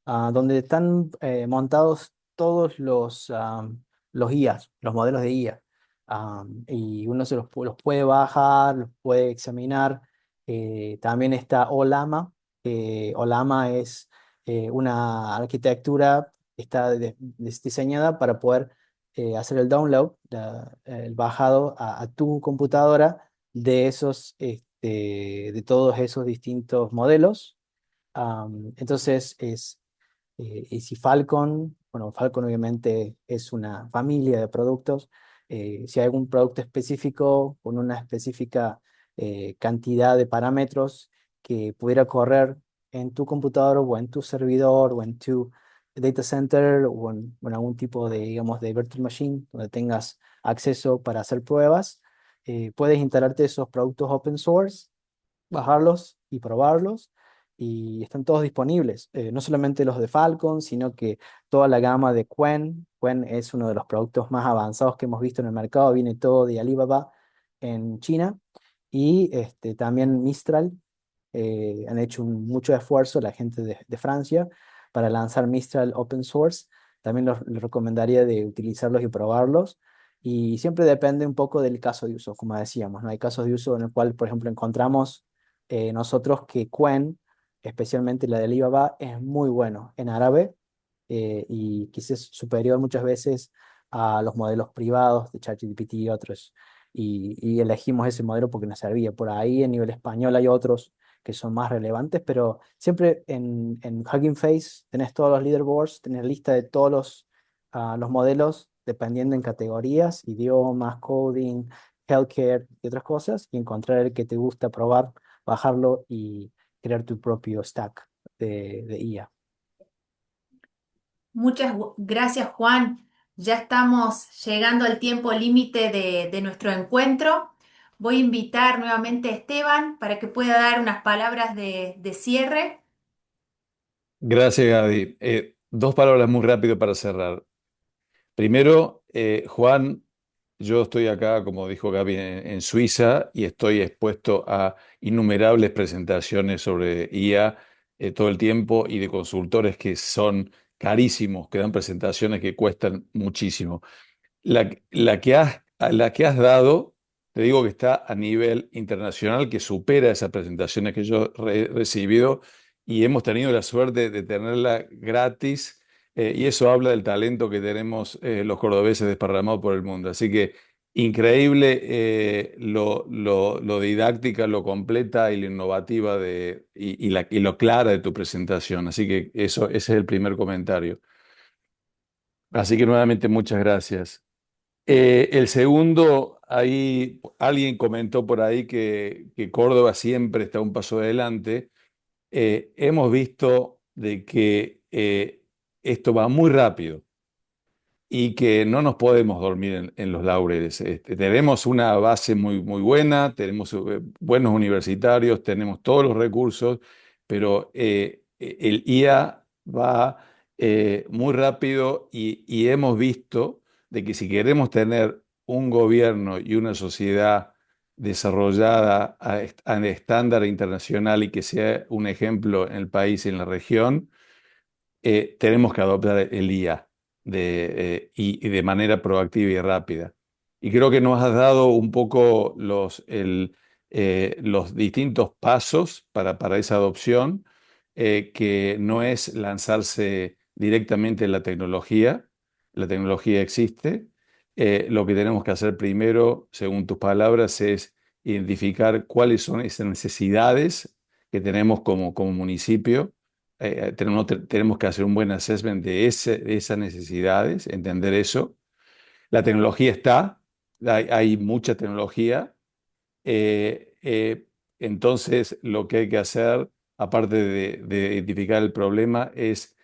donde están montados todos los IAs, los modelos de IA. Y uno los puede bajar, los puede examinar. También está Olama. Olama es una arquitectura que está diseñada para poder hacer el download, el bajado a tu computadora de todos esos distintos modelos. Entonces y si Falcon, bueno, Falcon obviamente es una familia de productos. Si hay algún producto específico con una específica cantidad de parámetros que pudiera correr en tu computador o en tu servidor o en tu data center o en algún tipo de, digamos, de virtual machine donde tengas acceso para hacer pruebas, puedes instalarte esos productos open source, bajarlos y probarlos, y están todos disponibles. No solamente los de Falcon, sino que toda la gama de Qwen. Qwen es uno de los productos más avanzados que hemos visto en el mercado, viene todo de Alibaba en China, y también Mistral. Han hecho mucho esfuerzo la gente de Francia para lanzar Mistral open source. También les recomendaría de utilizarlos y probarlos. Y siempre depende un poco del caso de uso, como decíamos, ¿no? Hay casos de uso en el cual, por ejemplo, encontramos nosotros que Qwen, especialmente la de Alibaba, es muy bueno en árabe, y quizás superior muchas veces a los modelos privados de ChatGPT y otros. Y elegimos ese modelo porque nos servía. Por ahí en nivel español hay otros que son más relevantes, pero siempre en Hugging Face tenés todos los leaderboards, tenés lista de todos los modelos, dependiendo en categorías, idiomas, coding, healthcare y otras cosas, y encontrar el que te gusta probar, bajarlo y crear tu propio stack de IA. Muchas gracias, Juan. Ya estamos llegando al tiempo límite de nuestro encuentro. Voy a invitar nuevamente a Esteban para que pueda dar unas palabras de cierre. Gracias, Gaby. Dos palabras muy rápido para cerrar. Primero, Juan, yo estoy acá, como dijo Gaby, en Suiza y estoy expuesto a innumerables presentaciones sobre IA todo el tiempo y de consultores que son carísimos, que dan presentaciones que cuestan muchísimo. La que has dado, te digo que está a nivel internacional, que supera esas presentaciones que yo he recibido y hemos tenido la suerte de tenerla gratis, y eso habla del talento que tenemos los cordobeses desparramados por el mundo. Así que increíble, lo didáctica, lo completa y lo innovativa y lo clara de tu presentación. Así que ese es el primer comentario. Así que nuevamente muchas gracias. El segundo, ahí alguien comentó por ahí que Córdoba siempre está un paso adelante. Hemos visto de que esto va muy rápido y que no nos podemos dormir en los laureles. Tenemos una base muy buena, tenemos buenos universitarios, tenemos todos los recursos, pero el IA va muy rápido y hemos visto de que si queremos tener un gobierno y una sociedad desarrollada a estándar internacional y que sea un ejemplo en el país y en la región, tenemos que adoptar el IA y de manera proactiva y rápida. Y creo que nos has dado un poco los distintos pasos para esa adopción, que no es lanzarse directamente en la tecnología existe. Lo que tenemos que hacer primero, según tus palabras, es identificar cuáles son esas necesidades que tenemos como municipio. Tenemos que hacer un buen assessment de esas necesidades, entender eso. La tecnología está, hay mucha tecnología. eh, eh, entonces, lo que hay que hacer, aparte de identificar el problema, es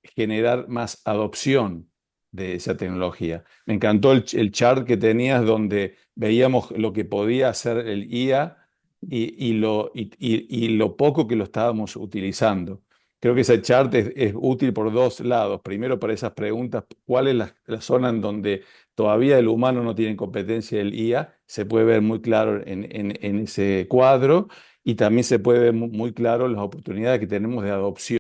generar más adopción de esa tecnología. Me encantó el chart que tenías donde veíamos lo que podía hacer el IA y lo poco que lo estábamos utilizando. Creo que ese chart es útil por dos lados. Primero, para esas preguntas, ¿cuál es la zona en donde todavía el humano no tiene competencia del IA? Se puede ver muy claro en ese cuadro, y también se puede ver muy claro las oportunidades que tenemos de adopción.